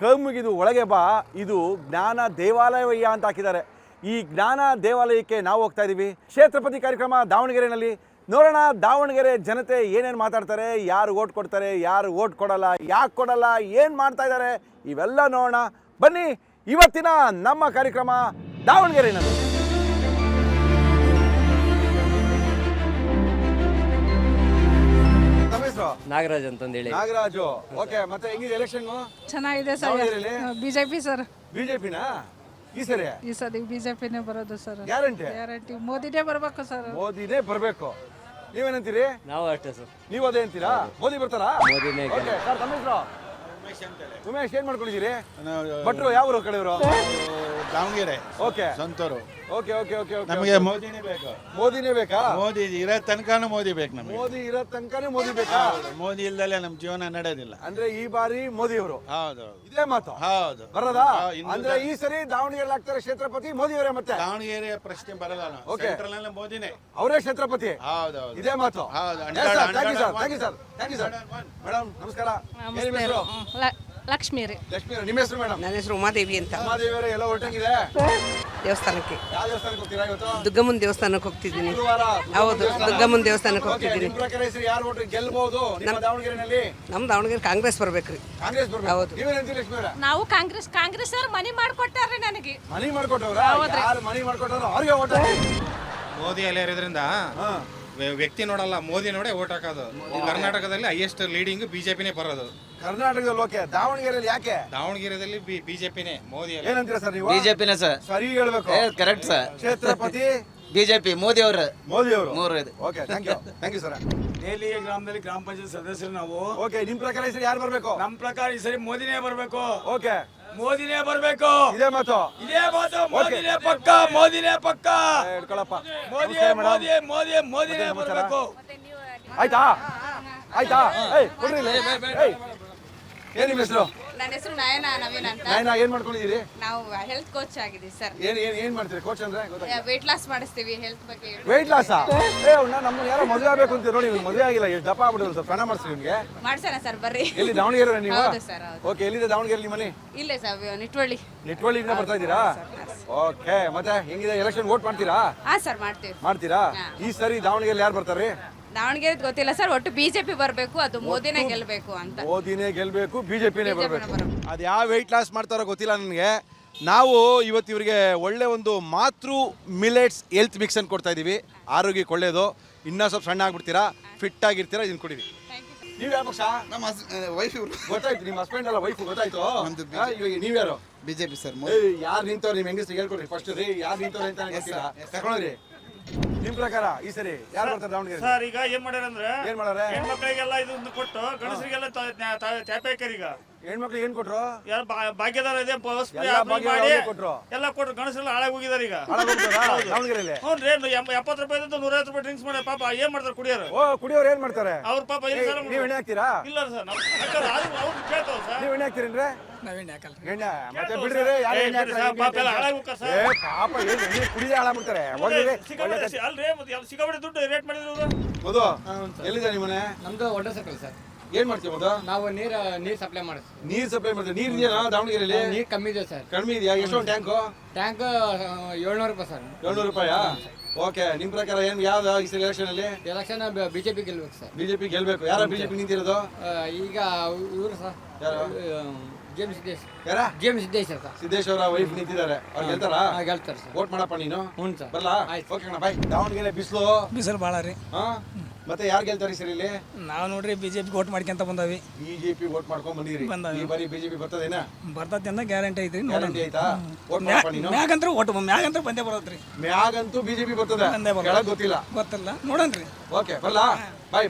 ಕಮ್ಮಿಗಿದು ಒಳಗೆ ಬಾ, ಇದು ಜ್ಞಾನ ದೇವಾಲಯವಯ್ಯ ಅಂತ ಹಾಕಿದ್ದಾರೆ. ಈ ಜ್ಞಾನ ದೇವಾಲಯಕ್ಕೆ ನಾವು ಹೋಗ್ತಾ ಇದ್ದೀವಿ. ಕ್ಷೇತ್ರಪತಿ ಕಾರ್ಯಕ್ರಮ ದಾವಣಗೆರೆಯಲ್ಲಿ. ನೋಡೋಣ ದಾವಣಗೆರೆ ಜನತೆ ಏನೇನು ಮಾತಾಡ್ತಾರೆ, ಯಾರು ಓಟ್ ಕೊಡ್ತಾರೆ, ಯಾರು ಓಟ್ ಕೊಡಲ್ಲ, ಯಾಕೆ ಕೊಡಲ್ಲ, ಏನು ಮಾಡ್ತಾ ಇದ್ದಾರೆ, ಇವೆಲ್ಲ ನೋಡೋಣ ಬನ್ನಿ. ಇವತ್ತಿನ ನಮ್ಮ ಕಾರ್ಯಕ್ರಮ ದಾವಣಗೆರೆನಲ್ಲಿ. ನಾಗರಾಜ್ ಅಂತಂದೇಳಿ. ನಾಗರಾಜು, ಓಕೆ. ಮತ್ತೆ ಹೆಂಗಿದೆ ಎಲೆಕ್ಷನ್? ಚೆನ್ನಾಗಿದೆ ಸರ್. BJP sir. ಬಿಜೆಪಿನಾ ಈ ಸರಿ ಬಿಜೆಪಿನೇ ಬರೋದು ಸರ್. ಗ್ಯಾರಂಟಿ ಮೋದಿನೇ ಬರ್ಬೇಕು ಸರ್. ಮೋದಿನೇ ಬರ್ಬೇಕು. ನೀವೇನಂತೀರಿ? ನಾವು ಅಷ್ಟೇ ಸರ್. ನೀವು ಅದೇ ಅಂತೀರಾ? ಮೋದಿ ಬರ್ತಾರಾ? ಮೋದಿನೇ. ಓಕೆ ಸರ್, ತಮ್ಮ ಹೆಸರು? ಉಮೇಶ್. ಏನ್ ಮಾಡ್ಕೊಂಡಿದ್ದೀರಿ? ಭಟ್ರು ಯಾವ ಕಡೆಯವರು? ದಾವಣಗೆರೆ. ಓಕೆ, ಸ್ವಂತರು. Okay okay okay okay. ನಮಗೆ ಮೋದಿನೇ ಬೇಕು. ಮೋದಿನೇ ಬೇಕಾ? ಮೋದಿ ಇರೋ ತನಕನೂ ಮೋದಿ ಬೇಕು ನಮಗೆ. ಮೋದಿ ಇರೋ ತನಕನೇ ಮೋದಿ ಬೇಕಾ? ಮೋದಿ ಇಲ್ದಲೆ ನಮ್ಮ ಜೀವನ ನಡೆಯೋದಿಲ್ಲ. ಅಂದ್ರೆ ಈ ಬಾರಿ ಮೋದಿ ಅವರು. ಹೌದು, ಇದೇ ಮಾತು. ಹೌದು. ಬರೋದಾ? ಅಂದ್ರೆ ಈ ಸರಿ ದಾವಣಗೆರೆ ಆಗ್ತಾರೆ ಕ್ಷೇತ್ರಪತಿ ಮೋದಿ ಅವರೇ. ಮತ್ತೆ ದಾವಣಗೆರೆ ಪ್ರಶ್ನೆ ಬರಲ್ಲ. ಸೆಂಟ್ರಲ್ ನಲ್ಲಿ ಮೋದಿನೇ ಅವರೇ ಕ್ಷೇತ್ರಪತಿ. ಹೌದು, ಇದೇ ಮಾತು. ಹೌದು. ಮೇಡಮ್ ನಮಸ್ಕಾರ. ಲಕ್ಷ್ಮೀ ರೀ. ಲಕ್ಷ್ಮಿ, ನಿಮ್ಮ ಹೆಸರು ಮೇಡಮ್? ನನ್ನ ಹೆಸರು ಉಮಾದೇವಿ ಅಂತ. ಉಮಾದೇವಿಯವರೇ, ಎಲ್ಲ ಹೊರಟಂಗಿದೆ ದೇವಸ್ಥಾನಕ್ಕೆ. ಯಾವ ದೇವಸ್ಥಾನಕ್ಕೆ ಹೋಗ್ತೀರಾ ಇವತ್ತು? ದುಗ್ಗಮ್ಮನ ದೇವಸ್ಥಾನಕ್ಕೆ ಹೋಗ್ತಿದ್ದೀನಿ. ಗುರುವಾರ. ಹೌದು, ದುಗ್ಗಮ್ಮನ ದೇವಸ್ಥಾನಕ್ಕೆ ಹೋಗ್ತಿದ್ದೀನಿ. ನಿಮ್ಮ ಪ್ರಕಾರ ಹೆಸರು ಯಾರು ಓಟ್ ಗೆಲ್ಬಹುದು ನಿಮ್ಮ ದಾವಣಗೆರೆನಲ್ಲಿ? ನಮ್ಮ ದಾವಣಗೆರೆ ಕಾಂಗ್ರೆಸ್ ಬರ್ಬೇಕ್ರಿ. ಕಾಂಗ್ರೆಸ್ ಬರ್ಬೇಕು. ಹೌದು. ನೀವೇನಂತೀರಿ ಲಕ್ಷ್ಮಿ ಅವರೇ? ನಾವು ಕಾಂಗ್ರೆಸ್ ಅವ್ರು ಮನಿ ಮಾಡ್ಕೊಟ್ಟಾರ್ರಿ ನನಗೆ. ಮನಿ ಮಾಡ್ಕೊಟ್ಟವ್ರ? ಯಾರು ಮನಿ ಮಾಡ್ಕೊಟ್ಟವ್ರ ಅವ್ರಿಗೆ ಓಟ್ ಹಾಕಿ. ಮೋದಿ ಎಲ್ಲ ಇರೋದ್ರಿಂದ ವ್ಯಕ್ತಿ ನೋಡಲ್ಲ, ಮೋದಿ ನೋಡೇ ಓಟ್ ಹಾಕೋದು. ಕರ್ನಾಟಕದಲ್ಲಿ ಹೈಯೆಸ್ಟ್ ಲೀಡಿಂಗ್ ಬಿಜೆಪಿನೇ ಬರೋದು. ಕರ್ನಾಟಕದಲ್ಲಿ ಓಕೆ, ದಾವಣಗೆರೆಯಲ್ಲಿ ಯಾಕೆ? ದಾವಣಗೆರೆಯಲ್ಲಿ ಬಿಜೆಪಿನೇ. ಮೋದಿ ಏನಂತೀರಾ ಸರ್ ನೀವು? ಬಿಜೆಪಿನೇ ಸರ್. ಸರಿ ಹೇಳ್ಬೇಕು. Correct sir. ಕ್ಷೇತ್ರಪತಿ ಬಿಜೆಪಿ ಮೋದಿ ಅವರು. ಮೋದಿ ಅವರು. ಮೂರು ಇದು. Okay, thank you sir. Daily ಗ್ರಾಮದಲ್ಲಿ ಗ್ರಾಮ ಪಂಚಾಯತ್ ಸದಸ್ಯರು ನಾವು. ಓಕೆ, ನಿಮ್ ಪ್ರಕಾರ ಹೆಸರು ಯಾರು ಬರ್ಬೇಕು? ನಮ್ಮ ಪ್ರಕಾರ ಈ ಸರಿ ಮೋದಿನೇ ಬರ್ಬೇಕು. ಓಕೆ, ಮೋದಿನೇ ಬರ್ಬೇಕು. ಇದೇ ಮಾತು. ಮೋದಿನೇ ಪಕ್ಕ. ಮೋದಿನೇ ಪಕ್ಕ. ಹಿಡ್ಕೊಳಪ್ಪ. ಮೋದಿನೇ ಬರ್ಬೇಕು. ಆಯ್ತಾ? ಕೊಡ್ರಿ ಇಲ್ಲಿ. ಏನ್ ನಿಮ್ಮ ಹೆಸರು? ನನ್ನ ಹೆಸರು ನಯನ ನವೀನ್ ಅಂತ. ನಯನ, ಏನ್ ಮಾಡ್ಕೊಂಡಿದ್ದೀರಿ? ನಾವು ಹೆಲ್ತ್ ಕೋಚ್ ಆಗಿದ್ದೀವಿ ಸರ್. ಏನ್ ಮಾಡ್ತೀರಿ? ಕೋಚ್ ಅಂದ್ರೆ ವೇಟ್ ಲಾಸ್ ಮಾಡಿಸ್ತೀವಿ, ಹೆಲ್ತ್ ಬಗ್ಗೆ. Weight loss? ನಮ್ಮನ್ನ ಯಾರೋ ಮದುವೆ ಆಗ್ಬೇಕು ಅಂತ ನೋಡಿ, ಮದುವೆ ಆಗಿಲ್ಲ, ಎಷ್ಟು ದಪ್ಪ ಆಗ್ಬಿಟ್ಟಿದ್ರು. ಸ್ವಲ್ಪ ಪ್ರಾಣ ಮಾಡಿಸ್ರಿ ನಿಮ್ಗೆ. ಮಾಡ್ಸೋಣ ಸರ್, ಬರ್ರಿ. ಎಲ್ಲಿ ದಾವಣಗೆರೆ ನೀವು? ಹೌದು ಸರ್, ಹೌದು. ಓಕೆ, ಎಲ್ಲಿದೆ ದಾವಣಗೆರೆ ನಿಮ್ಮ ಮನೆ? ಇಲ್ಲೇ ಸರ್, ನಿಟ್ವಳ್ಳಿಯಿಂದ ಬರ್ತಾ ಇದ್ದೀರಾ? ಓಕೆ, ಮತ್ತೆ ಹೆಂಗಿದೆ ಎಲೆಕ್ಷನ್? ವೋಟ್ ಮಾಡ್ತೀರಾ? ಹಾ ಸರ್, ಮಾಡ್ತೀರಾ? ಈ ಸರಿ ದಾವಣಗೆರೆ ಯಾರು ಬರ್ತಾರೆ? ದಾವಣಗೆರೆ ಗೊತ್ತಿಲ್ಲ ಸರ್, ಒಟ್ಟು ಬಿಜೆಪಿ ಬರ್ಬೇಕು, ಅದು ಮೋದಿನೇ ಗೆಲ್ಬೇಕು ಅಂತ. ಮೋದಿನೇ ಗೆಲ್ಬೇಕು, ಬಿಜೆಪಿನೇ ಬರ್ಬೇಕು. ಅದು ಯಾವ ವೆಯ್ಟ್ ಲಾಸ್ ಮಾಡ್ತಾರೋ ಗೊತ್ತಿಲ್ಲ ನನಗೆ. ನಾವು ಇವತ್ತು ಇವರಿಗೆ ಒಳ್ಳೆ ಒಂದು ಮಾತೃ ಮಿಲೆಟ್ಸ್ ಹೆಲ್ತ್ ಮಿಕ್ಸ್ ಅನ್ನು ಕೊಡ್ತಾ ಇದ್ದೀವಿ. ಆರೋಗ್ಯಕ್ಕೆ ಒಳ್ಳೇದು. ಇನ್ನೂ ಸ್ವಲ್ಪ ಸಣ್ಣ ಆಗ್ಬಿಡ್ತೀರಾ, ಫಿಟ್ ಆಗಿರ್ತೀರಾ, ಇದನ್ನು ಕೊಡಿರಿ. ನೀವು ಯಾವ ಪಕ್ಷ? ನಮ್ಮ ವೈಫ್ ಇವರು. ಗೊತ್ತಾಯ್ತು, ನಿಮ್ಮ ಹಸ್ಬೆಂಡ್ ಅಲ್ಲ ವೈಫ್ ಗೊತ್ತಾಯ್ತು. ನೀವ್ಯಾರು? BJP sir. ಯಾರು ನಿಂತವ್ರು? ನಿಮ್ಮ ಹೆಂಗಸ್ರಿಗೆ ಹೇಳ್ಕೊಡ್ರಿ ಫಸ್ಟ್ ರೀ, ಯಾರು ನಿಂತವ್ರು ಅಂತ ಗೊತ್ತಿಲ್ಲ. ತಗೊಳ್ರಿ. ನಿಮ್ ಪ್ರಕಾರ ಈ ಸರಿ ಯಾರು ಬರ್ತಾರೆ ದಾವಣಗೆರೆ? ಸರ್, ಈಗ ಏನ್ ಮಾಡ್ಯಾರ ಅಂದ್ರೆ, ಏನ್ ಮಾಡ್ಯಾರ? ಹೆಣ್ಮಕ್ಳಿಗೆಲ್ಲ ಇದೊಂದು ಕೊಟ್ಟು ಗಣಸರಿಗೆಲ್ಲ ತ್ಯಾಪೇಕರ್. ಈಗ ಹೆಣ್ಮಕ್ಳಿಗೆ ಏನ್ ಕೊಟ್ರು? ಯಾರು ಭಾಗ್ಯದಾರ ಇದೆ ಕೊಟ್ರು, ಎಲ್ಲ ಕೊಟ್ಟು ಗಣಸರೆಲ್ಲ ಹಾಳಾಗಿ ಹೋಗಿದಾರೆ ಈಗ ದಾವಣಗೆರೆಯಲ್ಲಿ. ಹ್ಞೂ ರೀ, 70 ರೂಪಾಯಿ 150 ರೂಪಾಯಿ ಡ್ರಿಂಕ್ಸ್ ಮಾಡಿ ಪಾಪ ಏನ್ ಮಾಡ್ತಾರೆ ಕುಡಿಯೋರು? ಕುಡಿಯೋರು ಏನ್ ಮಾಡ್ತಾರೆ? ಅವ್ರ ಪಾಪ ನೀವ್ ಎಣ್ಣೆ ಹಾಕ್ತೀರಾ? ಇಲ್ಲ ಸರ್, ಅವ್ರು ಕೇಳ್ತಾವ ಸರ್. ನೀವ್ ಎಣ್ಣೆ ಹಾಕ್ತೀರೇನ್ರೆ? ಎಣ್ಣೆ ಮತ್ತೆ ಬಿಡ್ರಿ. ಪಾಪ ಎಲ್ಲ ಹಾಳಾಗಿ ಹೋಗ್ತಾರೆ ಸರ್. ಪಾಪ ಎಣ್ಣೆ ಕುಡಿದೇ ಹಾಳಾಗ್ಬಿಡ್ತಾರೆ. ಅಲ್ರಿ, ಸಿಕ್ಕಾಪಟ್ಟೆ ದುಡ್ಡು ರೇಟ್ ಮಾಡಿದ್ರು. ಮಧು, ಎಲ್ಲಿದೆ ನಿಮ್ಮನೆ? ನಮ್ದು ಒಡ್ಡ ಸರ್ಕಲ್ ಸರ್. ಏನ್ ಮಾಡ್ತೀವಿ ಮಧು? ನಾವು ನೀರ್ ಸಪ್ಲೈ ಮಾಡ್ತೀವಿ. ನೀರ್ ಸಪ್ಲೈ ಮಾಡ್ತೀವಿ. ನೀರ್ ಇದೆಯಾ ದಾವಣಗೆರೆಯಲ್ಲಿ? ನೀರ್ ಕಮ್ಮಿ ಇದೆ ಸರ್. ಕಡಿಮೆ ಇದೆಯಾ? ಎಷ್ಟೊಂದು ಟ್ಯಾಂಕು? ಟ್ಯಾಂಕ್ 700 ರೂಪಾಯಿ ಸರ್. 700 ರೂಪಾಯಾ? ಓಕೆ, ನಿಮ್ ಪ್ರಕಾರ ಏನ್ ಯಾವ್ದು ಈ ಸರಿ ಎಲೆಕ್ಷನ್ ಅಲ್ಲಿ? ಎಲೆಕ್ಷನ್ ಬಿಜೆಪಿ ಗೆಲ್ಬೇಕು ಸರ್. ಬಿಜೆಪಿ ಗೆಲ್ಬೇಕು. ಯಾರ ಬಿಜೆಪಿ ನಿಂತಿರೋದು? ಈಗ ಇವರು ಸರ್, ಜೇಮ್ ಸಿದ್ದೇಶ್. ಯಾರ? ಜೇಮ್ ಸಿದ್ದೇಶ್ವರ ಸರ್. ಸಿದ್ದೇಶ್ ಅವರ ವೈಫ್ ನಿಂತಿದ್ದಾರೆ. ಅವ್ರು ಗೆಲ್ತಾರ? ಗೆಲ್ತಾರೆ ಸರ್. ವೋಟ್ ಮಾಡಪ್ಪ ನೀನು. ಹ್ಞೂ ಸರ್. ಬರಲ್ಲ? ಓಕೆ ಕಣ, ಬಾಯ್. ದಾವಣಗೆರೆ ಬಿಸಿಲು ಭಾಳ ರೀ. ಮತ್ತೆ ಯಾರು ಗೆಲ್ತಾರೆ ಸರ್ ಇಲ್ಲಿ? ನಾವು ನೋಡ್ರಿ ಬಿಜೆಪಿ ವೋಟ್ ಮಾಡ್ಕೊಂತ ಬಂದಾವಿ. ಬಿಜೆಪಿ ವೋಟ್ ಮಾಡ್ಕೊಂಡ್ ಬಂದಿರಿ. ಈ ಬಾರಿ ಬಿಜೆಪಿ ಬರ್ತದೇನಾ? ಬರ್ತೈತಿ ಅಂತ ಗ್ಯಾರಂಟಿ ಐತ್ರಿ. ಗ್ಯಾರಂಟಿ ಆಯ್ತಾ? ವೋಟ್ ಮಾಡಪ್ಪ ನೀನು. ಮ್ಯಾಗಂತ್ರ ಬಂದೇ ಬರೋದ್ರಿ. ಮ್ಯಾಗಂತೂ ಬಿಜೆಪಿ ಬರ್ತದೆ, ಕೆಳಗ್ ಗೊತ್ತಿಲ್ಲ. ನೋಡನ್ರಿ. ಓಕೆ, ಬರಲ್ಲ? ಬಾಯ್.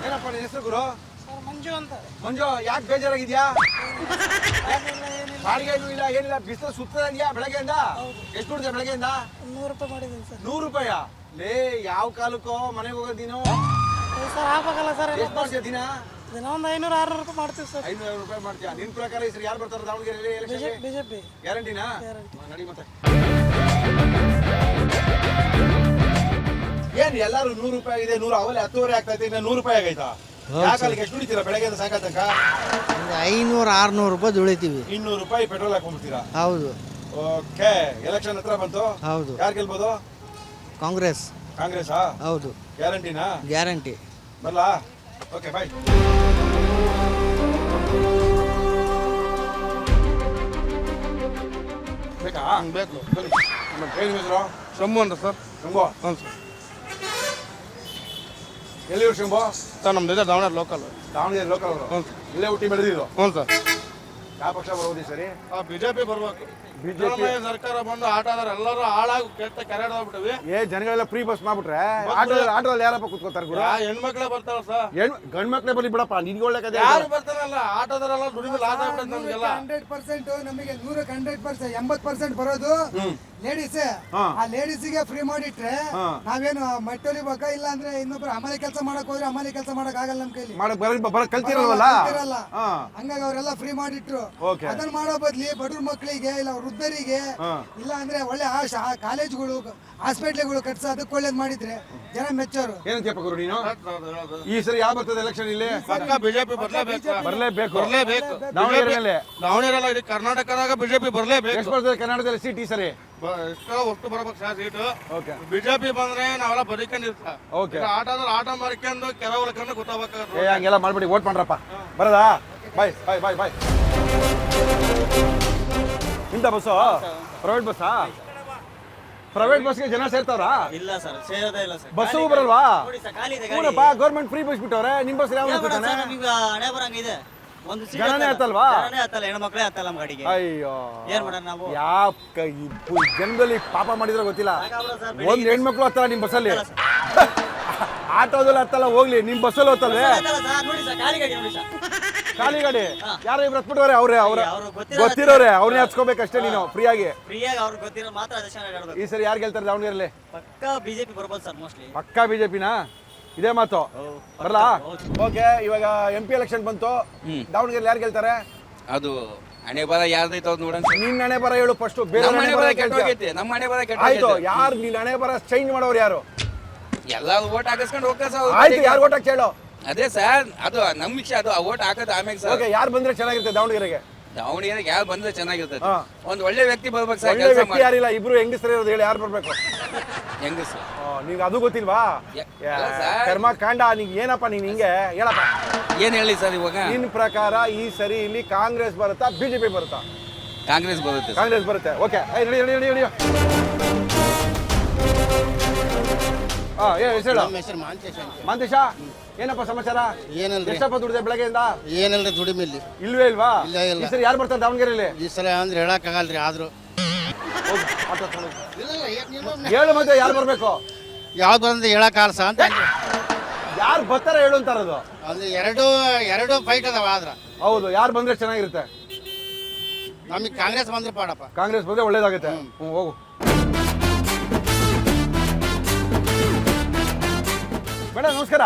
ಏನಪ್ಪ ನಿನ್ನ ಹೆಸರು ಗುರು? ಮಂಜು ಅಂತ. ಮಂಜು, ಯಾಕೆ ಬೇಜಾರಾಗಿದ್ಯಾ? ಬಾಡಿಗೆ ಇಲ್ಲ, ಏನಿಲ್ಲ, ಬಿಸಿಲು ಸುತ್ತದಂಗ್ಯಾ ಬೆಳಗ್ಗೆಯಿಂದ? ಎಷ್ಟು ದುಡ್ದೆ ಬೆಳಗ್ಗೆಯಿಂದ? 100 ರೂಪಾಯಿ ಮಾಡಿದ್ದೀನಿ ಸರ್. 100 ರೂಪಾಯ? ಲೇ, ಯಾವ ಕಾಲಕ್ಕೋ ಮನೆಗೆ ಹೋಗೋದು ನೀನು? ಸರ್ ಆಗಲ್ಲ ಸರ್. ಎಷ್ಟು ಮಾಡ್ತೀಯ ದಿನ? ದಿನ ಒಂದು 500-600 ರೂಪಾಯಿ ಮಾಡ್ತೀವಿ ಸರ್. 500 ರೂಪಾಯಿ ಮಾಡ್ತೀಯ. ನಿನ್ ಪ್ರಕಾರ ಈ ಸರಿ ಯಾರು ಬರ್ತಾರೆ ದಾವಣಗೆರೆಯಲ್ಲಿ? ಬಿಜೆಪಿ. ಗ್ಯಾರಂಟಿನಾ? ನಡಿ ಮತ್ತೆ. ಏನ್ ಎಲ್ಲಾರು 100 ರೂಪಾಯಿ ಆಗಿದೆ, 100 ಅವಲೇ 10 ಆಗ್ತಾ ಇದೆ, ಇನ್ನ 100 ರೂಪಾಯಿ ಆಗೈತಾ? ಯಾಕಾಲಿಗೆ ಎಷ್ಟು ದುಡಿತೀರಾ ಬೆಳಗ್ಗೆ ಸಾಯಂಕಾಲ ತನಕ? 500-600 ರೂಪಾಯಿ ದುಳಿತೀವಿ. 200 ರೂಪಾಯಿ ಪೆಟ್ರೋಲ್ ಹಾಕೊಂಡ್ಬಿಡ್ತೀರಾ? ಹೌದು ಓಕೆ, ಎಲೆಕ್ಷನ್ ಹತ್ರ ಬಂತು. ಹೌದು. ಯಾರು ಗೆಲ್ಬೋದು? ಕಾಂಗ್ರೆಸ್. ಕಾಂಗ್ರೆಸ್ಸಾ? ಹೌದು, ಗ್ಯಾರಂಟಿನಾ? ಗ್ಯಾರಂಟಿ. ಬರಲಾ? ಓಕೆ, ಬಾಯ್. ಬೇಕಾ? ಬೇಕು. ಬನ್ನಿ. ಏನು ಹೆಸರು? ಶಂಭು ಅಂತ ಸರ್. ಶಂಭು? ಹ್ಞೂ ಸರ್. ಎಲ್ಲಿವ್ರು ಶಂಭು? ಸರ್ ನಮ್ದು ಇದೆ ದಾವಣಗೆರೆ ಲೋಕಲ್. ದಾವಣಗೆರೆ ಲೋಕಲ್ ಅವರು? ಹ್ಞೂ. ಇಲ್ಲೇ ಹುಟ್ಟಿ ಬೆಳೆದಿದ್ದು? ಹ್ಞೂ ಸರ್. ಯಾವ ಪಕ್ಷ ಬರೋದು ಸರಿ? ಬಿಜೆಪಿ ಬರ್ಬೇಕು. ಬಿಜೆಪಿ ಸರ್ಕಾರ ಬಂದು ಆಟೋದಾರ ಎಲ್ಲರೂ ಹಾಳಾಗಿ ಕೆರೆಡ್ ಹೋಗ್ಬಿಟ್ಟಿವಿ. ಜನಗಳೆಲ್ಲ ಫ್ರೀ ಬಸ್ ಮಾಡ್ಬಿಟ್ರೆ ಆಟೋದಲ್ಲಿ ಯಾರಪ್ಪ ಕುತ್ಕೋತಾರೆ ಗುರು? ಹೆಣ್ಮಕ್ಳೇ ಬರ್ತಾರ ಸರ್. ಗಂಡು ಮಕ್ಳೇ ಬರಲಿ ಬಿಡಪ್ಪ, ನಿನ್ಗೆ ಒಳ್ಳೆ ಕತೆ. ಯಾರು ಬರ್ತಾರಲ್ಲ ಆಟೋದಾರೆಲ್ಲ ದುಡಿಮೆ ಲಾಸ್ ಆಗ್ಬಿಡುತ್ತೆ ನಮ್ಗೆಲ್ಲ. 100% ನಮಗೆ 100% 80% ಬರೋದು ಲೇಡೀಸ್. ಆ ಲೇಡೀಸಿಗೆ ಫ್ರೀ ಮಾಡಿಟ್ರೆ ನಾವೇನು ಮಟ್ಟೊಲಿಬೇಕ? ಇಲ್ಲ ಅಂದ್ರೆ ಇನ್ನೊಬ್ರು ಅಮಲಿ ಕೆಲಸ ಮಾಡಕ್ ಹೋದ್ರೆ ಅಮಲಿ ಕೆಲಸ ಮಾಡಕ್ ಆಗಲ್ಲ ನಮ್ ಕೈಲಿ. ಕಲ್ತಿರಲ್ವಲ್ಲ, ಹಂಗಾಗಿ ಅವರೆಲ್ಲ ಫ್ರೀ ಮಾಡಿಟ್ರು. ಓಕೆ. ಅದನ್ನ ಮಾಡೋ ಬದ್ಲಿ ಬಡವ್ರ ಮಕ್ಕಳಿಗೆ ಇಲ್ಲ ವೃದ್ಧರಿಗೆ ಇಲ್ಲ ಅಂದ್ರೆ ಒಳ್ಳೆ ಕಾಲೇಜ್ಗಳು ಹಾಸ್ಪಿಟ್ಲ್ಗಳು ಕಟ್ಸ ಅದಕ್ಕೆ ಒಳ್ಳೇದ್ ಮಾಡಿದ್ರೆ ಜನ ಮೆಚ್ಚೋರು. ಏನಂತಪ್ಪ ಗುರು ನೀನು? ಈ ಸರಿ ಯಾವ ಬರ್ತದೆ ಎಲೆಕ್ಷನ್ ಇಲ್ಲಿ? ಪಕ್ಕ ಬಿಜೆಪಿ ಬರ್ಲೇಬೇಕು. ಬರ್ಲೇಬೇಕು. ದಾವಣಗೆರೆಯಲ್ಲಿ ದಾವಣಗೆರೆ ಇಡೀ ಕರ್ನಾಟಕದಾಗ ಬಿಜೆಪಿ ಬರ್ಲೇಬೇಕು. ಎಷ್ಟು ಬರ್ತದೆ ಕರ್ನಾಟಕದಲ್ಲಿ ಸೀಟ್ ಈ ಸರಿ? ಒಟ್ಟು ಬರ್ಬೇಕು ಸರ್ ಸೀಟು. ಓಕೆ. ಬಿಜೆಪಿ ಬಂದ್ರೆ ನಾವೆಲ್ಲ ಬದುಕೊಂಡಿರ್ತ. ಓಕೆ. ಆಟೋದಲ್ಲಿ ಆಟ ಮಾಡ್ಕೊಂಡು ಕೆರೆ ಒಳಕೊಂಡು ಗೊತ್ತಾಗಬೇಕು. ಹಂಗೆಲ್ಲ ಮಾಡ್ಬಿಡಿ, ಓಟ್ ಮಾಡ್ರಪ್ಪ. ಬರದಾ? ಬಾಯ್ ಬಾಯ್ ಬಾಯ್ ಬಾಯ್. ಇಂಥ ಬಸ್ಸು ಪ್ರೈವೇಟ್ ಬಸ್ಸಾ? ಪ್ರೈವೇಟ್ ಬಸ್ಗೆ ಜನ ಸೇರ್ತಾವ್ರಾ? ಇಲ್ಲ ಸರ್, ಸೇರೋದೇ ಇಲ್ಲ ಸರ್. ಬಸ್ಸು ಬರಲ್ವಾ? ನೋಡಿ ಸರ್, ಖಾಲಿ ಇದೆ ಹೂನಪ್ಪ, ಗೌರ್ಮೆಂಟ್ ಫ್ರೀ ಬಸ್ ಬಿಟ್ಟವ್ರೆ. ನಿಮ್ ಬಸ್ ಯಾವ ಗಾಡಿ. ನಿಮ್ಗೆ ಹಣೆ ಬರಂಗಿದೆ. ಒಂದು ಸೀಟ್ ಜನನೇ ಹತ್ತಲ್ವಾ? ಜನನೇ ಹತ್ತಲ್ಲ, ಹೆಣ್ಮಕ್ಳೇ ಹತ್ತಲ್ಲ ನಮ್ಮ ಗಾಡಿಗೆ. ಅಯ್ಯೋ, ಏನ್ ಮಾಡೋಣ ನಾವು? ಯಾವ ಜನದಲ್ಲಿ ಪಾಪ ಮಾಡಿದ್ರೆ ಗೊತ್ತಿಲ್ಲ. ಒಂದ್ ಹೆಣ್ಮಕ್ಳು ಹತ್ತಲ್ಲ ನಿಮ್ ಬಸ್ಸಲ್ಲಿ, ಆಟೋದಲ್ಲಿ ಹತ್ತಲ್ಲ. ಹೋಗ್ಲಿ, ನಿಮ್ ಬಸ್ಸಲ್ಲಿ ಹತ್ತಲ್ವೇ? ನೋಡಿ ಸರ್, ಖಾಲಿ ಗಾಡಿ ನೋಡಿ ಸರ್. ಖಾಲಿ ಗಾಡಿ ಯಾರು ಇಬ್ರು ಹತ್ಬಿಟ್ಟವ್ರೆ? ಅವ್ರೆ ಗೊತ್ತಿರೋರೆ, ಅವ್ರನ್ನೇ ಹಚ್ಕೋಬೇಕಷ್ಟೇ ನೀನು ಫ್ರೀಯಾಗಿ. ಫ್ರೀಯಾಗಿ ಅವ್ರಿಗೆ ಗೊತ್ತಿರೋ ಮಾತ್ರ ಅದಕ್ಕೆ ಆಡಬೇಕು. ಈ ಸರಿ ಯಾರು ಗೆಲ್ತಾರೆ ದಾವಣಗೆರೆಯಲ್ಲಿ? ಪಕ್ಕಾ ಬಿಜೆಪಿ ಬರ್ಬೋದು ಸರ್, ಮೋಸ್ಟ್ಲಿ. ಪಕ್ಕಾ ಬಿಜೆಪಿನಾ? ಇದೇ ಮಾತು ಬರಲಾ? ಓಕೆ, ಇವಾಗ MP ಎಲೆಕ್ಷನ್ ಬಂತು. ದಾವಣಗೆರೆ ಯಾರು ಗೆಲ್ತಾರೆ? ಅದು ಹಣೆ ಬರ ಯಾರ್ದೈತೆ ಅವ್ರು ನೋಡೋಣ. ನಿನ್ನ ಹಣೆ ಬರ ಹೇಳು ಫಸ್ಟ್. ಬೇರೆ ನಮ್ಮ ಹಣೆ ಬರ ಕೆಟ್ಟೋಗೈತೆ. ನಮ್ಮ ಹಣೆ ಬರ ಆಯ್ತು, ಯಾರು ನಿನ್ನ ಹಣೆ ಬರ ಚೇಂಜ್ ಮಾಡೋರು ಯಾರು? ಎಲ್ಲ ಓಟ್ ಹಾಕಿಸ್ಕೊಂಡು ಹೋಗ್ತಾರೆ ಸರ್. ಆಯ್ತು, ಯಾರು ಓಟ್ ಹಾಕಿ ಹೇಳು? ಅದೇ ಸರ್, ಅದು ನಮ್ಮ ವಿಷಯ. ಅದು ಓಟ್ ಹಾಕೋದು ಆಮೇಲೆ ಸರ್. ಓಕೆ, ಯಾರು ಬಂದ್ರೆ ಚೆನ್ನಾಗಿರುತ್ತೆ ದಾವಣಗೆರೆಗೆ? ದಾವಣಗೆರೆಗೆ ಯಾರು ಬಂದ್ರೆ ಚೆನ್ನಾಗಿರ್ತದೆ? ಒಂದ್ ಒಳ್ಳೆ ವ್ಯಕ್ತಿ ಬರ್ಬೇಕು ಸರ್. ಒಳ್ಳೆ ವ್ಯಕ್ತಿ ಯಾರಿಲ್ಲ, ಇಬ್ರು ಹೆಂಗಸರು ಇರೋದು ಹೇಳಿ, ಯಾರು ಬರ್ಬೇಕು? ಹೆಂಗ ಸರ್? ನಿಂಗೆ ಅದು ಗೊತ್ತಿಲ್ವಾ? ಕರ್ಮ ಕಾಂಡ. ನೀನ್ ಏನಪ್ಪ ನೀನ್ ಹಿಂಗೆ ಹೇಳಪ್ಪ. ಏನ್ ಹೇಳಿ ಸರ್ ಇವಾಗ? ನಿನ್ ಪ್ರಕಾರ ಈ ಸರಿ ಇಲ್ಲಿ ಕಾಂಗ್ರೆಸ್ ಬರುತ್ತಾ ಬಿಜೆಪಿ ಬರುತ್ತಾ? ಕಾಂಗ್ರೆಸ್ ಬರುತ್ತೆ. ಕಾಂಗ್ರೆಸ್ ಬರುತ್ತೆ. ಓಕೆ, ನಡಿ. ಹೆಸರು ಮಾಂತೇಶ. ಏನಪ್ಪ ಸಮಾಚಾರ? ಎಷ್ಟಪ್ಪ ದುಡಿದೆ ಬೆಳಗ್ಗೆಯಿಂದ? ಏನಿಲ್ರಿ ದುಡಿಮೆಲ್ಲಿ ಇಲ್ವೇ ಇಲ್ವಾ? ಇಲ್ಲ, ಇಲ್ಲ. ಈ ಸರಿ ಯಾರು ಬರ್ತಾರೆ ದಾವಣಗೆರೆಯಲ್ಲಿ? ಈ ಸಲ ಅಂದ್ರೆ ಹೇಳಕ್ಕಾಗಲ್ರಿ. ಆದ್ರೂ ಹೇಳು ಮತ್ತೆ, ಯಾರು ಬರ್ಬೇಕು? ಯಾವ್ದು ಬಂದ್ರೆ ಹೇಳಕ್ಕಾಗಲ್ಲ ಅಂತ. ಯಾರು ಬರ್ತಾರೆ ಹೇಳು ಅಂತಾರದು. ಅಂದ್ರೆ ಎರಡು ಫೈಟ್ ಅದಾವ. ಆದ್ರ ಹೌದು, ಯಾರು ಬಂದ್ರೆ ಚೆನ್ನಾಗಿರುತ್ತೆ? ನಮಗೆ ಕಾಂಗ್ರೆಸ್ ಬಂದ್ರೆ ಪಾಡಪ್ಪ. ಕಾಂಗ್ರೆಸ್ ಬಂದ್ರೆ ಒಳ್ಳೇದಾಗುತ್ತೆ. ಹೋಗು. ಮೇಡಮ್ ನಮಸ್ಕಾರ.